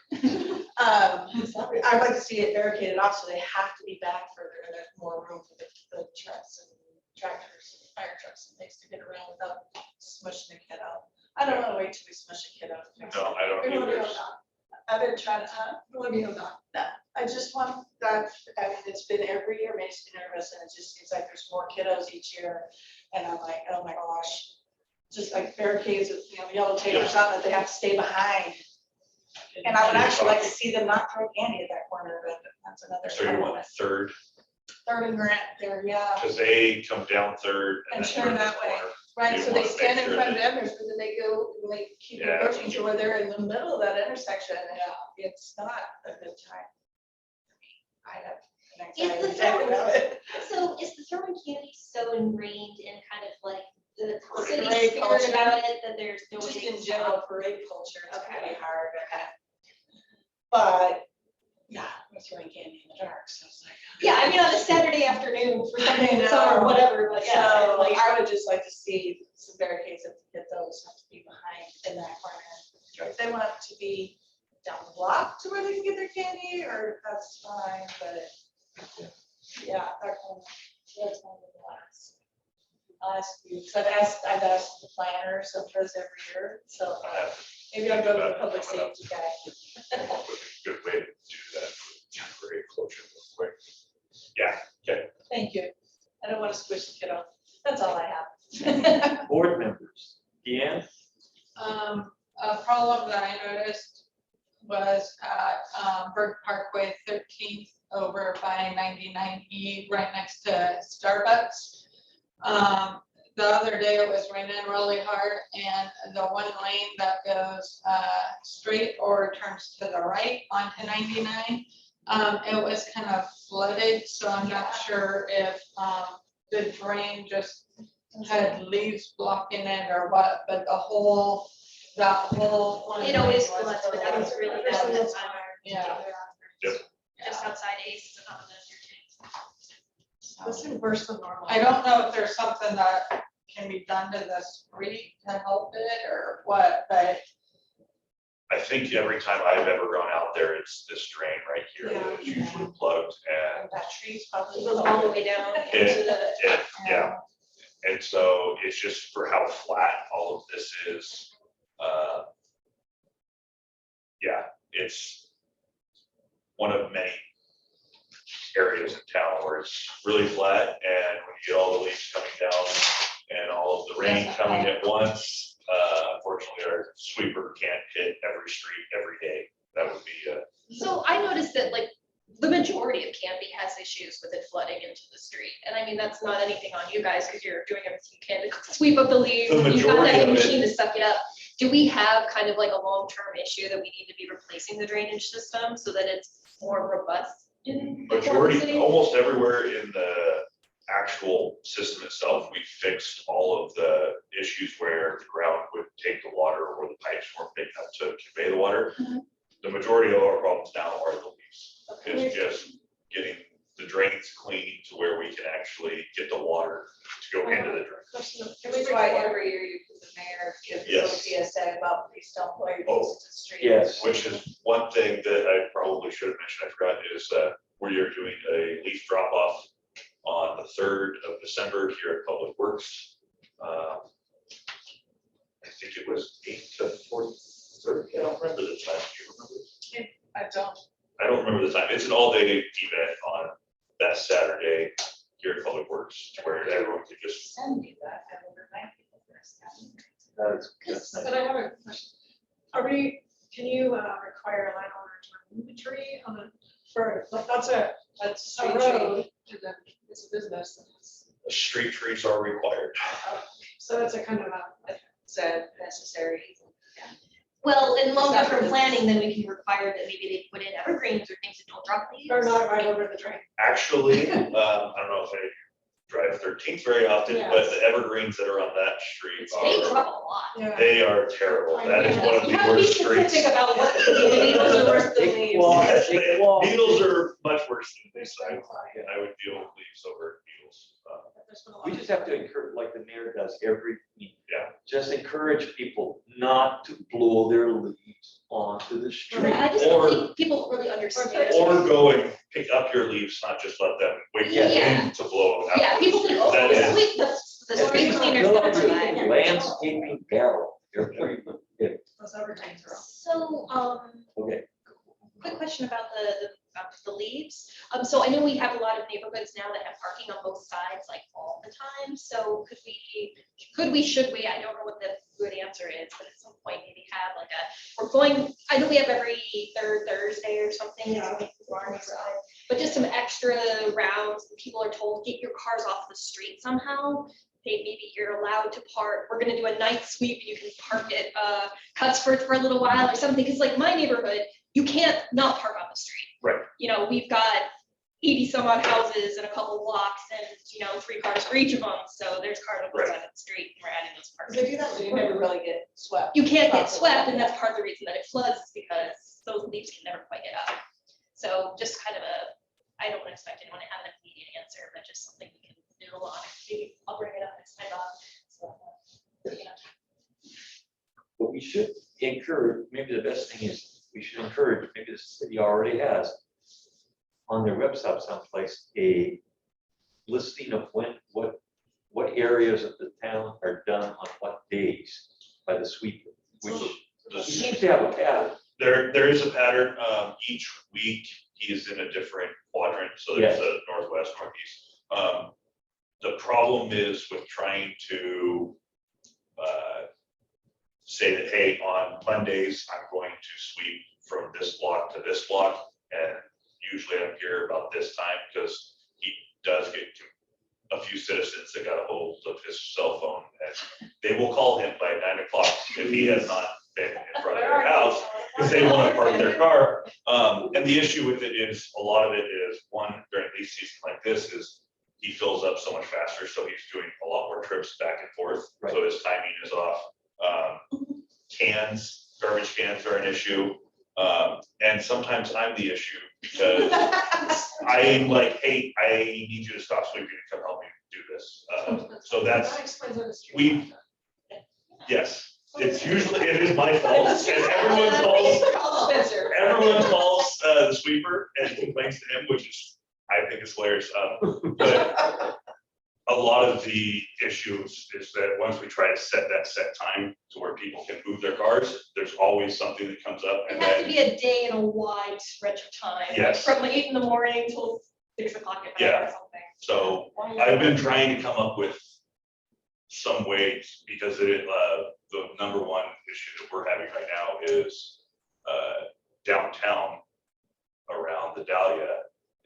I'd like to see it barricaded off so they have to be back further and there's more room for the trucks and tractors and fire trucks and things to get around without smushing the kid out. I don't want to wait till we smush a kid out. No, I don't either. I've been trying to, I just want that, I mean, it's been every year, makes me nervous, and it just seems like there's more kiddos each year, and I'm like, oh my gosh. Just like barricades with, yellow tape or something that they have to stay behind. And I would actually like to see them not throw candy at that corner, but that's another. So you want Third, Third and Grant there, yeah, because they come down Third And then turn turn that this way. corner. right, You so they wanna stand make in sure front of that- Evans, but then they go, and they keep Yeah. approaching to where they're in the middle of that intersection, and it's not a good time. I have an Is anxiety the attack throwing- about it. So is the throwing candy so ingrained in kind of like the Or city parade spirit culture? about it that there's no way Just to in stop? general parade culture, it's Okay. pretty hard. But, yeah, we're throwing candy in the dark, so it's like. Yeah, I mean, on a Saturday afternoon for something in the I summer or know. whatever, but yeah. So like- I would just like to see some barricades that those have to be behind in that corner. If they want it to be down the block to where they can get their candy, or that's fine, but yeah, that kind of, that's kind of the last. I'll ask you, because I've asked the planners of hers every year, so I have maybe I'll go to the public safety guy. to come up with a good way to do that for temporary closure real quick. Yeah, okay. Thank you. I don't want to squish the kiddo. That's all I have. Board members, Deanne? A problem that I noticed was at Berg Parkway 13th over by 99E, right next to Starbucks. The other day it was raining really hard, and the one lane that goes straight or turns to the right onto 99, it was kind of flooded, so I'm not sure if the drain just had leaves blocking it or what, but that whole. one It always lane was floods, but that was really Every bad single that time. Yeah. Yep. Just outside Ace, and on the This is worse than normal. I don't know if there's something that can be done to the street to help it or what, but I think every time I've ever gone out there, it's this drain right here that is usually plugged and That tree's probably. It goes all the way down into the. yeah. And so it's just for how flat all of this is. Yeah, it's one of many areas in town where it's really flat, and when you get all the leaves coming down and all of the rain coming at once, unfortunately, our sweeper can't hit every street every day. That would be So I noticed that like the majority of Canby has issues with it flooding into the street. And I mean, that's not anything on you guys because you're doing everything you can to sweep up the leaves. The and you've got majority that of it- machine to suck it up. Do we have kind of like a long-term issue that we need to be replacing the drainage system so that it's more robust in the majority, city? almost everywhere in the actual system itself, we fixed all of the issues where the ground would take the water or the pipes weren't big enough to convey the water. Mhm. The majority of our problems now are the leaks. Okay. It's just getting the drains clean to where we can actually get the water to go into the drain. That's why every year you, the mayor gives a Yes. PSA about please don't blow your Oh, nose to the street. Yes. Which is one thing that I probably should have mentioned, I forgot, is we are doing a leaf drop off on the 3rd of December here at Public Works. I think it was 8 to 4:30, I don't remember the time, do you remember? I don't remember the time, it's an all-day event on that Saturday here at Public Works, where everyone could just, Send me that, I would remind people first. That's But I have a question. Can you require a landowner to remove a tree on a, for, like, that's a road, and then it's a business. and it's- street trees are required. So it's a kind of it's a necessary. Well, in longer Exactly. term planning, then we can require that maybe they put in evergreens or things that don't drop leaves. Or not right over the drain. Actually, I don't know if I drive 13th very often, but the evergreens that are on that street They are, drop a lot. Yeah. they are terrible. That is one of the You have to be worst streets. specific about what needles are worse than leaves. Yes, needles are much worse than this. I would deal with leaves over needles. We just have to encourage, like the mayor does every meeting. Yeah. Just encourage people not to blow their leaves onto the street. I just Or- don't think people really understand. Or go and pick up your leaves, not just let them wait for the Yeah. wind to blow them out. Yeah, people think, oh, That is- wait, the street cleaner's Fill gonna up do your that. landscaping barrel. Those evergreens are all. So, Okay. quick question about the leaves. So I know we have a lot of neighborhoods now that have parking on both sides, like all the time. So should we, I don't know what the good answer is, but at some point maybe have like I know we have every third Thursday or something. Yeah. But just some extra rounds, people are told, get your cars off the street somehow. Maybe you're allowed to park, we're gonna do a night sweep, you can park at Cutsford for a little while or something, because like my neighborhood, you can't not park on the street. Right. You know, we've got 80 some odd houses and a couple blocks and, 3 cars for each of them. So there's cars on the side of the street and we're adding those parking. They do that, but you never really get swept. You can't get swept, and that's part of the reason that it floods is because those leaves can never quite get up. So just kind of I don't expect anyone to have an immediate answer, but just something we can do on. Maybe I'll bring it up next time. So, What we should encourage, maybe the best thing is, we should encourage, maybe the city already has, on their website someplace, a listing of what areas of the town are done on what days by the sweeper, which seems to have a pattern. There is a pattern. Each week he is in a different quadrant. So there's a northwest, northeast. The problem is with trying to say that, hey, on Mondays, I'm going to sweep from this block to this block. And usually I'm here about this time because he does get a few citizens that got a hold of his cell phone and they will call him by 9 o'clock if he has not been in front of their house because they want to park their car. And the issue with it is a lot of it is one during leaf season like this is he fills up so much faster. So he's doing a lot more trips back and forth. Right. So his timing is off. Garbage cans are an issue. And sometimes I'm the issue because I'm like, hey, I need you to stop sweeping and come help me do this. So that's, yes, it is my fault. And everyone calls the sweeper and complains to him, which is, I think is hilarious. But a lot of the issues is that once we try to set that set time to where people can move their cars, there's always something that comes up. it And has to then, be a day and a wide stretch of time. like Yes. From 8 in the morning till 6 o'clock at night Yeah. or something. so I've been trying to come up with some ways because the number one issue that we're having right now is downtown around the Dahlia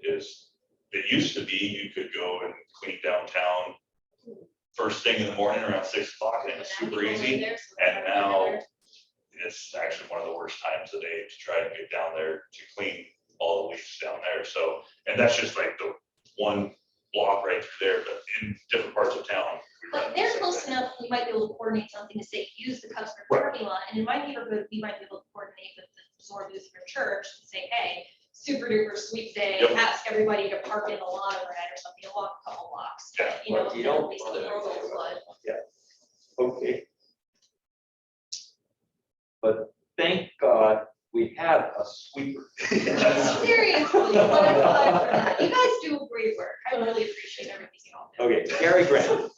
is, it used to be you could go and clean downtown first thing in the morning around 6 o'clock and it was super easy. And now it's actually one of the worst times of the day to try to get down there to clean all the leaves down there. So, and that's just like the one block right through there, but in different parts of town. we run But the they're same close thing. enough, we might be able to coordinate something to say, use the customer Right. parking lot, and in my neighborhood, we might be able to coordinate with the Zor Lutheran Church and say, hey, super duper sweet day, Yep. ask everybody to park in the lot over it or something, walk a couple blocks. Yeah. Well, you don't- at least the world will flood. Okay. But thank God we have a sweeper. Seriously, what I'm glad for that. You guys do great work, I really appreciate everything you all do. Okay, Gary Grant.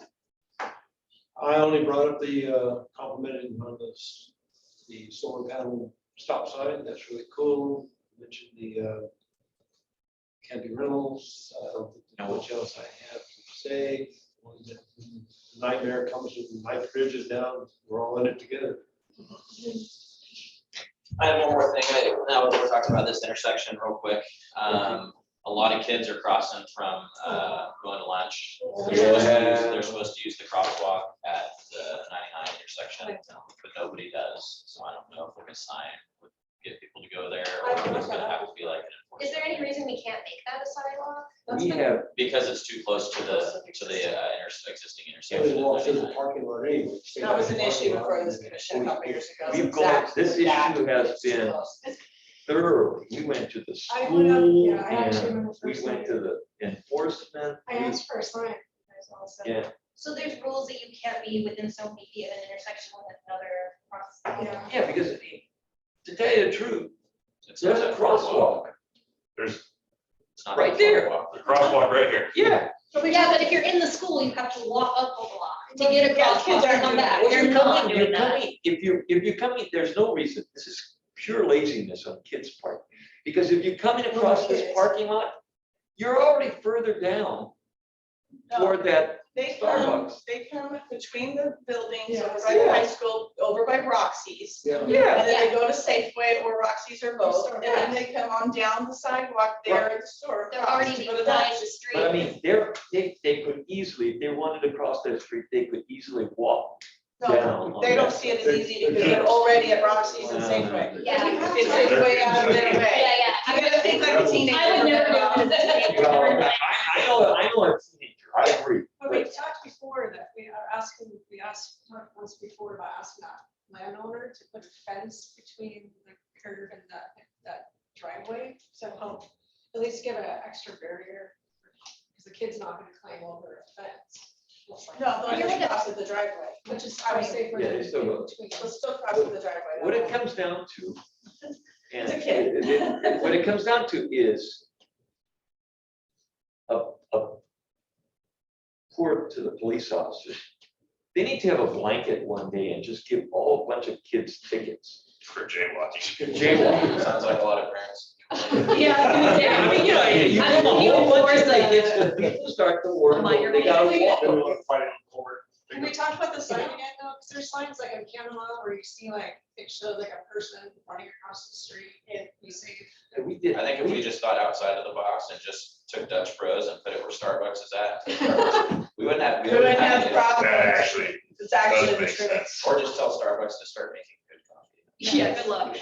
I only brought up the complimenting on the solar panel stop sign. That's really cool. Mentioned the Candy Reynolds. I don't know what else I have to say. When the nightmare comes with the night bridges down, we're all in it together. I have one more thing. Now we're talking about this intersection real quick. A lot of kids are crossing from going to lunch. They're supposed to use the crosswalk at the 99 intersection, but nobody does. So I don't know if we're a sign would get people to go there or if it's gonna have to be like an Is there enforcement. any reason we can't make that a sidewalk? We have, Because it's too close to the existing intersection. Everyone walks through the 99. parking lot anyway. That was an issue before this commission a couple years ago. we've gone, this issue has been thorough. We went to the I went up, school yeah, I actually and remember we first went time. to the enforcement. I asked for a sign. There's also- Yeah, So there's rules that you can't be within so many feet of an intersection with another cross. Yeah. yeah, because I mean, to tell you the truth, It's there's not a crosswalk. There's It's not right a there. crosswalk. the crosswalk right here. Yeah. Yeah, but if you're in the school, you have to walk up a block to get across kids and aren't come doing back. that. They're You're not coming, doing that. if you come in, there's no reason, this is pure laziness on kids' part. Because if you're coming across this parking lot, you're already further down toward that They Starbucks. come between the buildings, Yeah. over by the high school, over by Roxy's. Yeah. And then they go to Safeway or Roxy's or both, and then they come on down the sidewalk there at the store. They're already to go to behind lunch. the street. But I mean, they could easily, if they wanted to cross that street, they could easily walk down. No, on they don't that. see it as easy because they're already at Roxy's and Safeway. Yeah. It's way out of their way. Yeah, yeah. You gotta think like a teenager. I would never do it as a teenager. Well, I know a teenager, I agree. But we talked before that we asked once before about asking that landowner to put a fence between the curb and that driveway. So help at least give an extra barrier. Because the kid's not gonna climb over a fence. No, they'll just cross at the driveway, which is, I would say. Yeah, they still go. They'll still cross at the driveway. What it comes down to. And It's a kid. what it comes down to is a report to the police officers. They need to have a blanket one day and just give all a bunch of kids tickets. For jaywalking. Jaywalking. Sounds like a lot of parents. Yeah, I was gonna say, I mean, you know, you I have a don't think whole bunch enforce of tickets, and people start to work, Minor they gotta thing. walk. Can we talk about the sign again though? Because there's signs like in Panama where you see like, it shows like a person running across the street and you say. And we did. I think if we just thought outside of the box and just took Dutch Bros and put it where Starbucks is at, we wouldn't have. We wouldn't have any- problems. That actually It's actually does the make truth. sense. Or just tell Starbucks to start making good coffee. Yeah, good luck.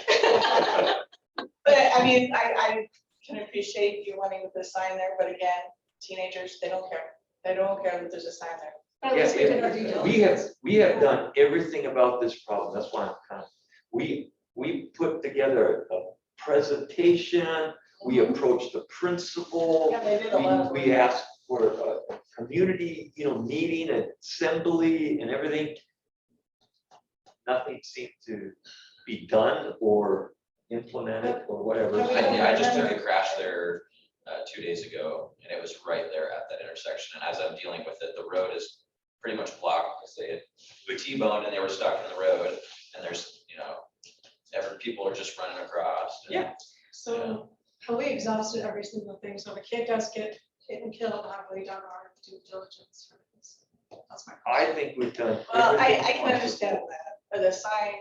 But I mean, I can appreciate you wanting with the sign there, but again, teenagers, they don't care. They don't care that there's a sign there. At least we did our due diligence. We have done everything about this problem, that's why I'm kind of, we put together a presentation, we approached the principal. Yeah, they did a lot of. We asked for a community, meeting, an assembly and everything. Nothing seemed to be done or implemented or whatever. I just took a crash there 2 days ago, and it was right there at that intersection. And as I'm dealing with it, the road is pretty much blocked because they T-boned and they were stuck in the road. And there's, people are just running across. and- Yeah. So have we exhausted every single thing? So if a kid does get hit and killed, have we done our due diligence for this? That's my I question. think we've done. Well, I everything can possible. understand that, but the sign,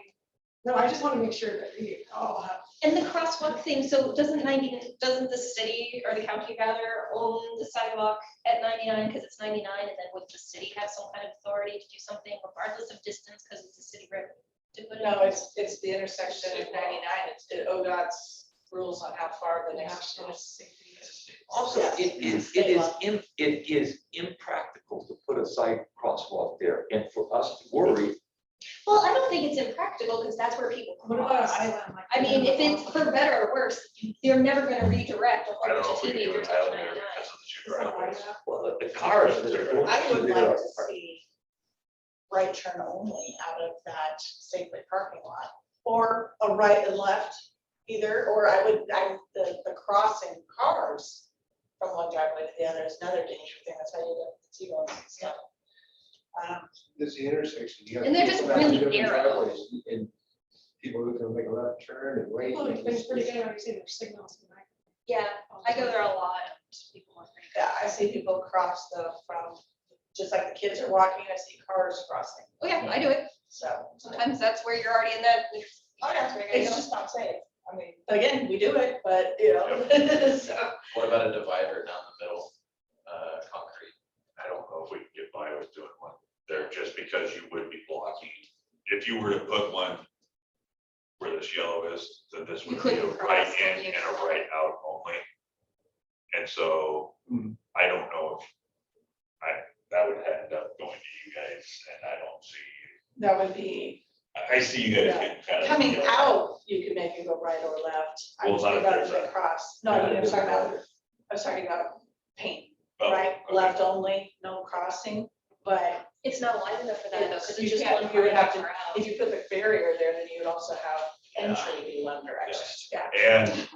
no, I just want to make sure that we all have. And the crosswalk thing, so doesn't the city or the county rather own the sidewalk at 99 because it's 99, and then would the city have some kind of authority to do something regardless of distance because it's a city road? To put it No, in? it's the intersection of 99. It's ODOT's rules on how far the next safety is. Also, Yeah. it is impractical to put a side crosswalk there and for us to worry. Well, I don't think it's impractical because that's where people What about an cross. island? Like I mean, if it's for better or worse, they're never gonna redirect a I whole don't bunch know of if we can do teenagers an up island there 99. because of the two Is that wide driveways. enough? Well, the cars that are going I would through like there to are- see right turn only out of that safely parking lot, or a right and left either, or the crossing cars from one driveway to the other is another danger thing, that's how you get the T-bones and stuff. This is the intersection. You have And they're just people that really do different narrow. driveways, and people who can make a left turn and wait. Well, it's pretty good. I've seen their signals. and Yeah, I go there a lot. People are pretty good. Yeah, I see people cross from, just like the kids are walking, I see cars crossing, Oh, yeah, I do it. so. Sometimes that's where you're already in that. Oh, that's yeah, where you're gonna it's go. just not safe. I mean, but again, we do it, but so. What about a divider down the middle, concrete? I don't know if we can get by with doing one there just because you would be blocking. If you were to put one where this yellow is, then this You would be a couldn't right cross, in and you- and a right out only. And so I don't know if that would end up going to you guys and I don't see, That would be, I see you guys Yeah. getting kind of. coming out, you could make it go right or left. I Well, was not thinking if about it there's to cross. No, I mean, I'm talking about paint, Oh, right? okay. Left only, no crossing, but It's not wide enough for that though, because you it's just can't, one you would car have to, far out. if you put the barrier there, then you would also have entry be one direction. Yeah. And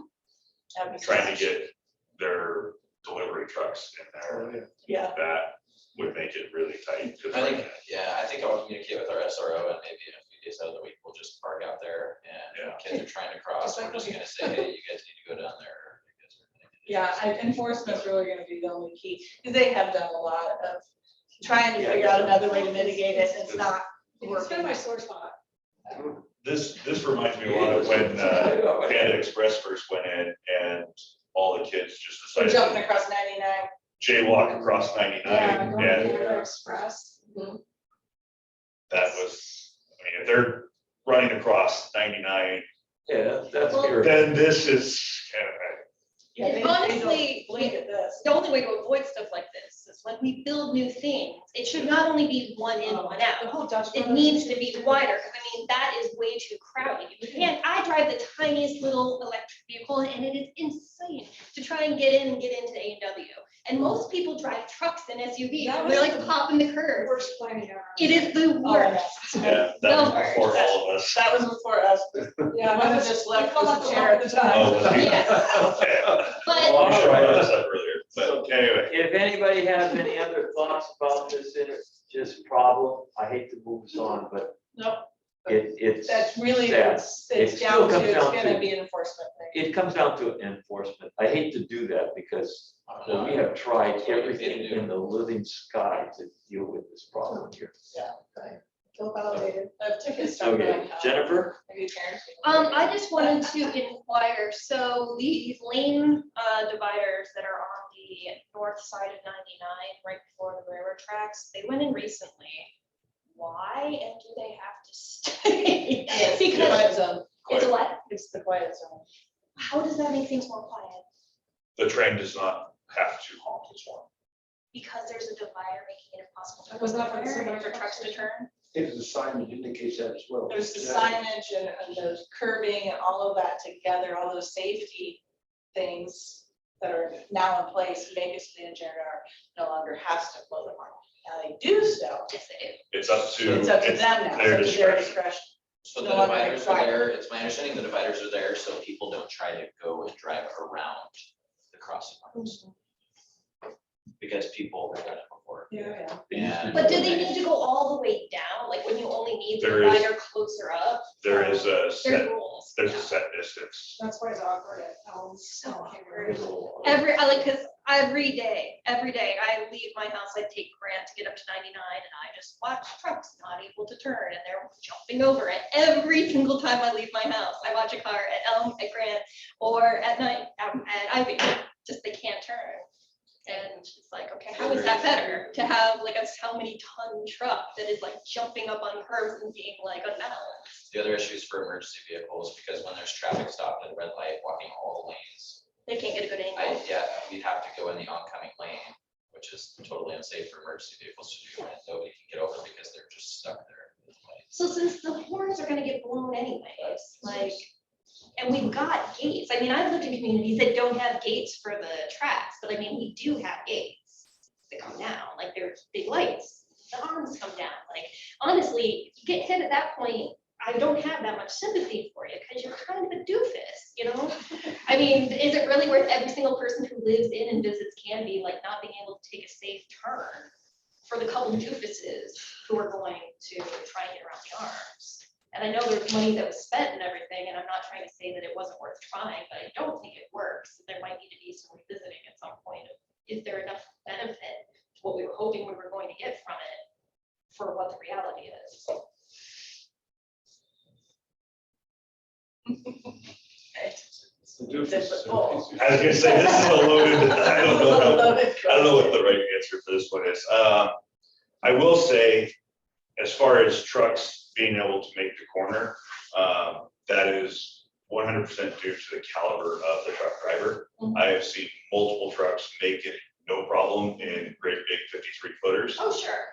that'd be trying to too much. get their delivery trucks in there, Yeah, that would make it really tight. 'cause I think, I think I'll communicate with our SRO and maybe in a few days out of the week, we'll just park out there and Yeah. kids are trying to cross. Just like We're just we- gonna say, hey, you guys need to go down there. You guys are- yeah, enforcement's really gonna be the only key, because they have done a lot of trying to figure out another way to mitigate it, and it's not It's been working. my sore spot. This reminds me a lot of when Panda Express first went in and all the kids just We're decided jumping to across 99. jaywalk across Yeah, 99 going and to the Express. that was, I mean, if they're running across 99, Yeah, that's Well, fair. then this is kind of, Yeah, they Honestly, don't blink at this. the only way to avoid stuff like this is when we build new things, it should not only be one in, one The out. whole Dutch. It needs to be wider, because I mean, that is way too crowded. You can't, I drive the tiniest little electric vehicle and it is insane to try and get in and get into A&W. And most people drive trucks and SUVs, That and they're was like the popping the curb. Worst planning ever. It is the Oh, worst. Yeah, that was before all of us. That was before us. Yeah, I was just left with the chair at the time. Oh, was he? Yeah. Okay. But Well, I'm sure I all brought right. this up earlier, but anyway. If anybody has any other thoughts about this, just problem, I hate to move us on, but Nope, it's. that's really, sad. it's It still down to, comes it's down gonna to- be an enforcement thing. It comes down to enforcement. I hate to do that because we have tried everything in the living sky to deal with this problem here. Feel validated. Tickets don't go Okay, in. Jennifer? Maybe parents. I just wanted to inquire, so these lane dividers that are on the north side of 99, right before the railroad tracks, they went in recently. Why, and do they have to stay? Yes, the Because quiet zone. it's a what? It's the quiet zone. How does that make things more quiet? The train does not have to honk as one. Because there's a divider making it impossible to Was go that what there somebody and for trucks to turn? If the sign indicates that as well. There's the signage and those curbing and all of that together, all those safety things that are now in place, make it so the generator no longer has to blow them on. Now they do so. Yes, they do. It's up to. It's up to them now, their it's up to their discretion. discretion. So the No longer dividers are required. there, it's my understanding the dividers are there, so people don't try to go and drive around the crossing lines. Because people have done it before. Yeah. And. But do they need to go all the way down, like when you only need the There is- divider closer up? There is a There's set, rules. there's a set distance. That's why it's awkward at Elms. So awkward. Every day, I leave my house, I take Grant to get up to 99 and I just watch trucks not able to turn and they're jumping over it. Every single time I leave my house, I watch a car at Elm, at Grant, or at night at Ivy, just they can't turn. And it's like, okay, how is that better to have like a how many ton truck that is like jumping up on curbs and being like unbalanced? The other issues for emergency vehicles, because when there's traffic stopped at a red light, walking all lanes, They can't get a good angle. we'd have to go in the oncoming lane, which is totally unsafe for emergency vehicles to do, and nobody can get over because they're just stuck there. So since the horns are gonna get blown anyways, like, and we've got gates, I mean, I've lived in communities that don't have gates for the tracks, but I mean, we do have gates that come down, like they're big lights, the arms come down, like, honestly, you get hit at that point, I don't have that much sympathy for you, because you're kind of a doofus, you know? I mean, is it really worth every single person who lives in and visits Canby, like, not being able to take a safe turn for the couple doofuses who are going to try and get around the arms? And I know there's money that was spent and everything, and I'm not trying to say that it wasn't worth trying, but I don't think it works. There might need to be some revisiting at some point of, is there enough benefit to what we were hoping we were going to get from it for what the reality is? I was gonna say, this is a loaded, I don't know what the right answer for this one is. I will say, as far as trucks being able to make the corner, that is 100% due to the caliber of the truck driver. Mhm. I have seen multiple trucks make it no problem in great big 53 footers, Oh, sure.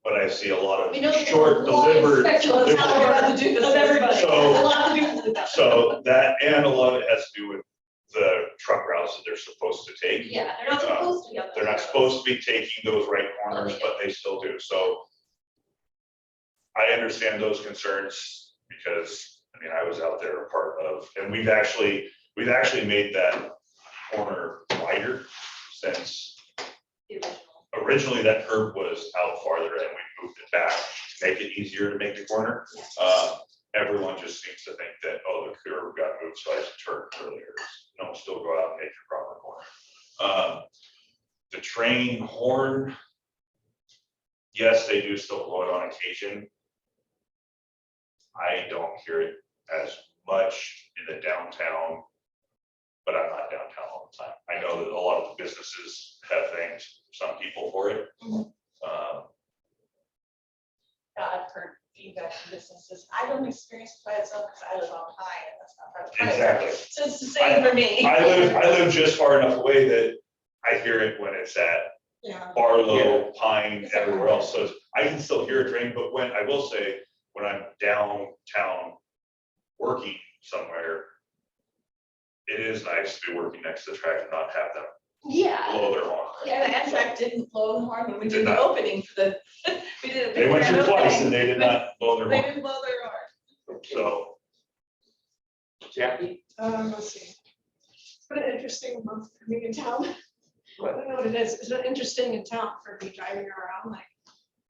but I see a lot We know of there's a short wide delivered. spectrum of delivered- caliber of everybody. So- A lot of doofuses out there. So that, and a lot of it has to do with the truck routes that they're supposed to take. Yeah, they're not supposed to be on those They're not roads. supposed to be taking those right corners, they do. but they still do, so. I understand those concerns, because, I mean, I was out there a part of, and we've actually made that corner wider since The original. originally that curb was out farther and we moved it back to make it easier to make the corner. Everyone just seems to think that, oh, the curb got moved, so I should turn earlier. No, still go out and make your proper corner. The train horn, yes, they do still blow it on occasion. I don't hear it as much in the downtown, but I'm not downtown all the time. I know that a lot of the businesses have thanked some people for it. Mhm. Yeah, I've heard feedback from businesses. I don't experience it by itself because I live on high and that's not part of the Exactly. So it's the same for me. I live just far enough away that I hear it when it's at Yeah. Barlow, Pine, everywhere else, so I can still hear a train, but when, I will say, when I'm downtown working somewhere, it is nice to be working next to the track and not have them Yeah. blow their horn. Yeah, the Amtrak didn't blow the horn when we Did did the not. opening for the, we did a They big went grand through twice opening. and they did not blow their They horn, didn't blow their horn. so. Jackie? Let's see. It's been an interesting month for me in town. I What? don't know what it is. It's been interesting in town for me driving around. Like,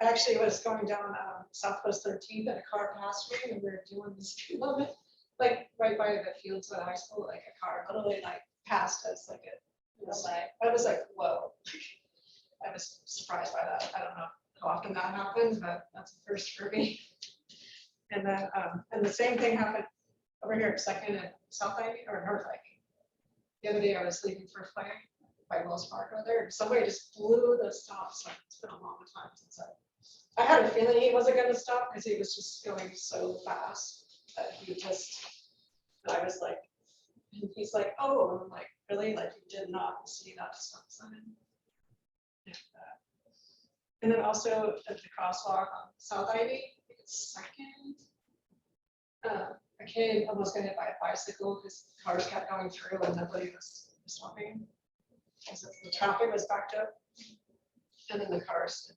I actually was going down Southwest 13th and a car passed me and we were doing the speed limit. Like right by the fields at high school, like a car literally like passed us like it was like, I was like, whoa. I was surprised by that. I don't know how often that happens, but that's a first for me. And then, and the same thing happened over here at Second and South Ivy or North Ivy. The other day I was leaving for a flag by Wells Fargo there, and somebody just blew the stop sign. It's been a long time since I had a feeling he wasn't gonna stop because he was just going so fast that he just, I was like, and he's like, oh, and I'm like, really? Like you did not see that stop sign? And then also at the crosswalk on South Ivy, I think it's Second. A kid almost got hit by a bicycle because cars kept going through and nobody was stopping. Because the traffic was backed up. And then the cars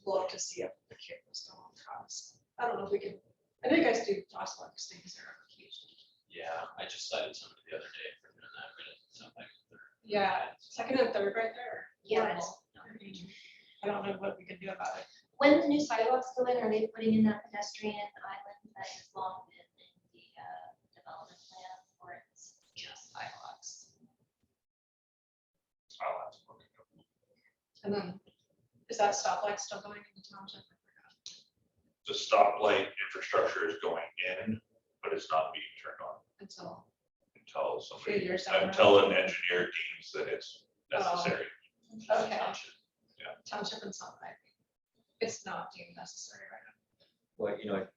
looked to see if the kid was going across. I don't know if we can, I think I do crosswalks things there on occasion. Yeah, I just cited somebody the other day for doing that, but it's something. Yeah, Second and Third right there. Yeah, it's Horrible. I don't know what we can do about it. When the new sidewalks go in, are they putting in that pedestrian island that has long been in the development plan, or it's just sidewalks? And then, is that stoplight still going in the township? The stoplight infrastructure is going in, but it's not being turned on Until until few somebody, years down the road? until an engineer deems that it's necessary. Okay. Yeah. Township and South Ivy. It's not deemed necessary right now. Well, you know.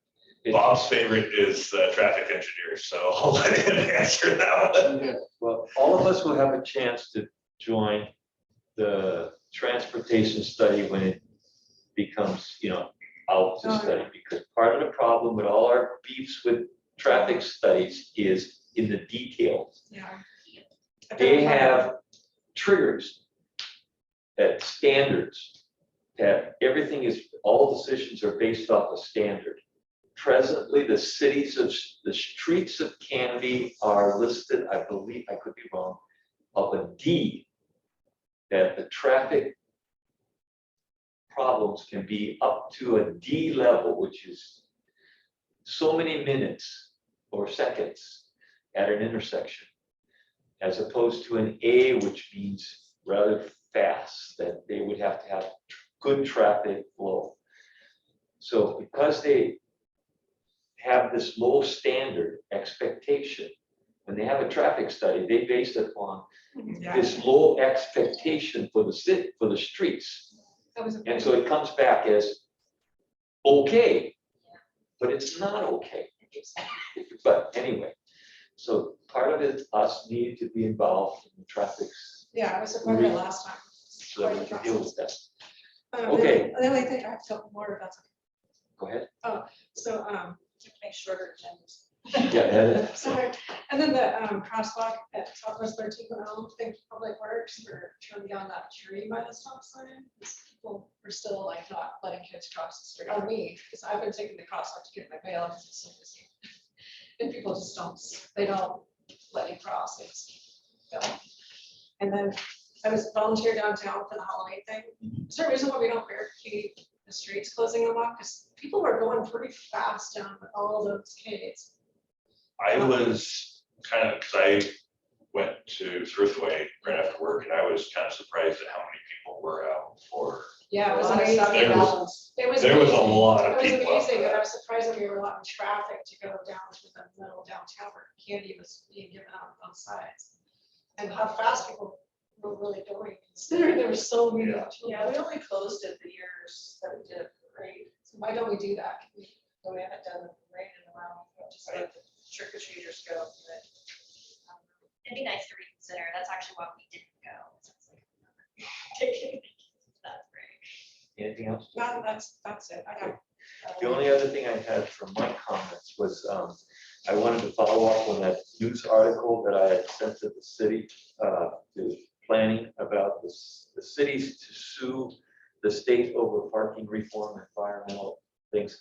Bob's favorite is the traffic engineer, so I'll let him answer that one. Well, all of us will have a chance to join the transportation study when it becomes, out to study, because part of the problem with all our beefs with traffic studies is in the details. Yeah. They have triggers, that standards, that everything is, all decisions are based off a standard. Presently, the streets of Canby are listed, I believe, I could be wrong, of a D, that the traffic problems can be up to a D level, which is so many minutes or seconds at an intersection, as opposed to an A, which means rather fast, that they would have to have good traffic flow. So because they have this low standard expectation, when they have a traffic study, they base it on this low expectation for the streets. And so it comes back as okay, but it's not okay. But anyway, so part of it, us need to be involved in the traffic. Yeah, I was supported last time. So that we can deal with that. The Okay. only thing I have to talk more about. Go ahead. So, make shorter agendas. Yeah. Sorry. And then the crosswalk at Southwest 13th, I don't think Public Works were turning down that tree by the stop sign. People were still like not letting kids cross the street, or me, because I've been taking the crosswalk to get my mail because it's so busy. And people just they don't let you cross. It's, and then I was volunteer downtown for the Halloween thing. Is there a reason why we don't barricade the streets closing them up? Because people were going pretty fast down with all those kids. I was kind of, because I went to Thriftway right after work, and I was kind of surprised at how many people were out for. Yeah, it was There amazing. was- It was there was a amazing. lot of It was people out amazing, there. and I was surprised that we were allowing traffic to go down through the middle downtown where candy was being given out on both sides. And how fast people were really going, considering there were so many. Yeah, we only closed it the years that we did it, right? So why don't we do that? So we haven't done the parade in a while, we'll just let the trick or treaters go. But, It'd be nice to reconsider. That's actually why we didn't go. So it's like, that's great. Anything else? No, that's it. I got. The only other thing I had from my comments was, I wanted to follow up on that news article that I had sent to the city, to planning about the cities to sue the state over parking reform, environmental things.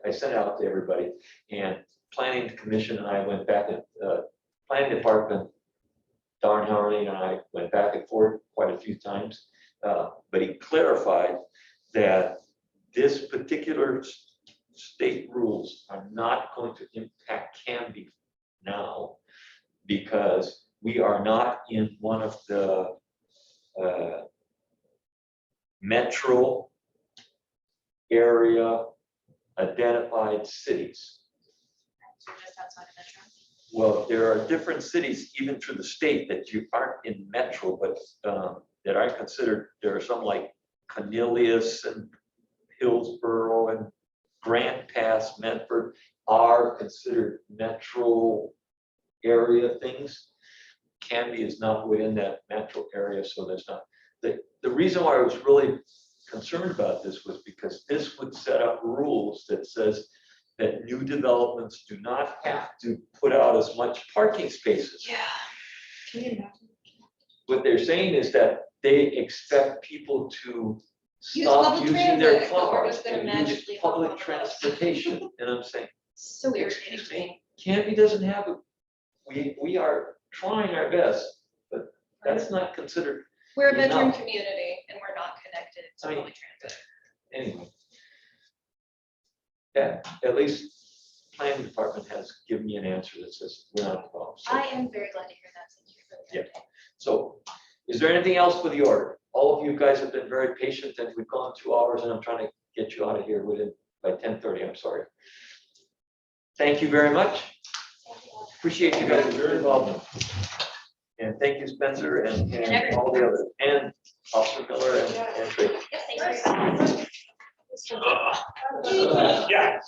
I sent it out to everybody, and planning commission and I went back at, planning department, Darren Harley and I went back and forth quite a few times. But he clarified that this particular state rules are not going to impact Canby now, because we are not in one of the metro area identified cities. So just outside of Metro. Well, there are different cities, even through the state, that you aren't in metro, but that I consider, there are some like Cornelius and Hillsborough and Grant Pass, Medford are considered metro area things. Canby is not within that metro area, so there's not. The reason why I was really concerned about this was because this would set up rules that says that new developments do not have to put out as much parking spaces. Yeah. Can you imagine? What they're saying is that they expect people to Use stop public using their transit, but we're cars just gonna and use magically hop on public a bus. transportation. And I'm saying, So excuse irritating to me. me, Canby doesn't have a, we are trying our best, but that's not considered, We're a bedroom enough. community and we're not connected to I mean, public transit. anyway. Yeah, at least planning department has given me an answer that says we're not involved. So- I am very glad to hear that. Thank you for the Yeah. update. So is there anything else for the order? All of you guys have been very patient and we've gone 2 hours and I'm trying to get you out of here by 10:30, I'm sorry. Thank you very much. Appreciate you guys' involvement. And thank you, Spencer, and everyone. all the others, and Officer Miller and Tracy. Yep, thanks for your time. Yeah.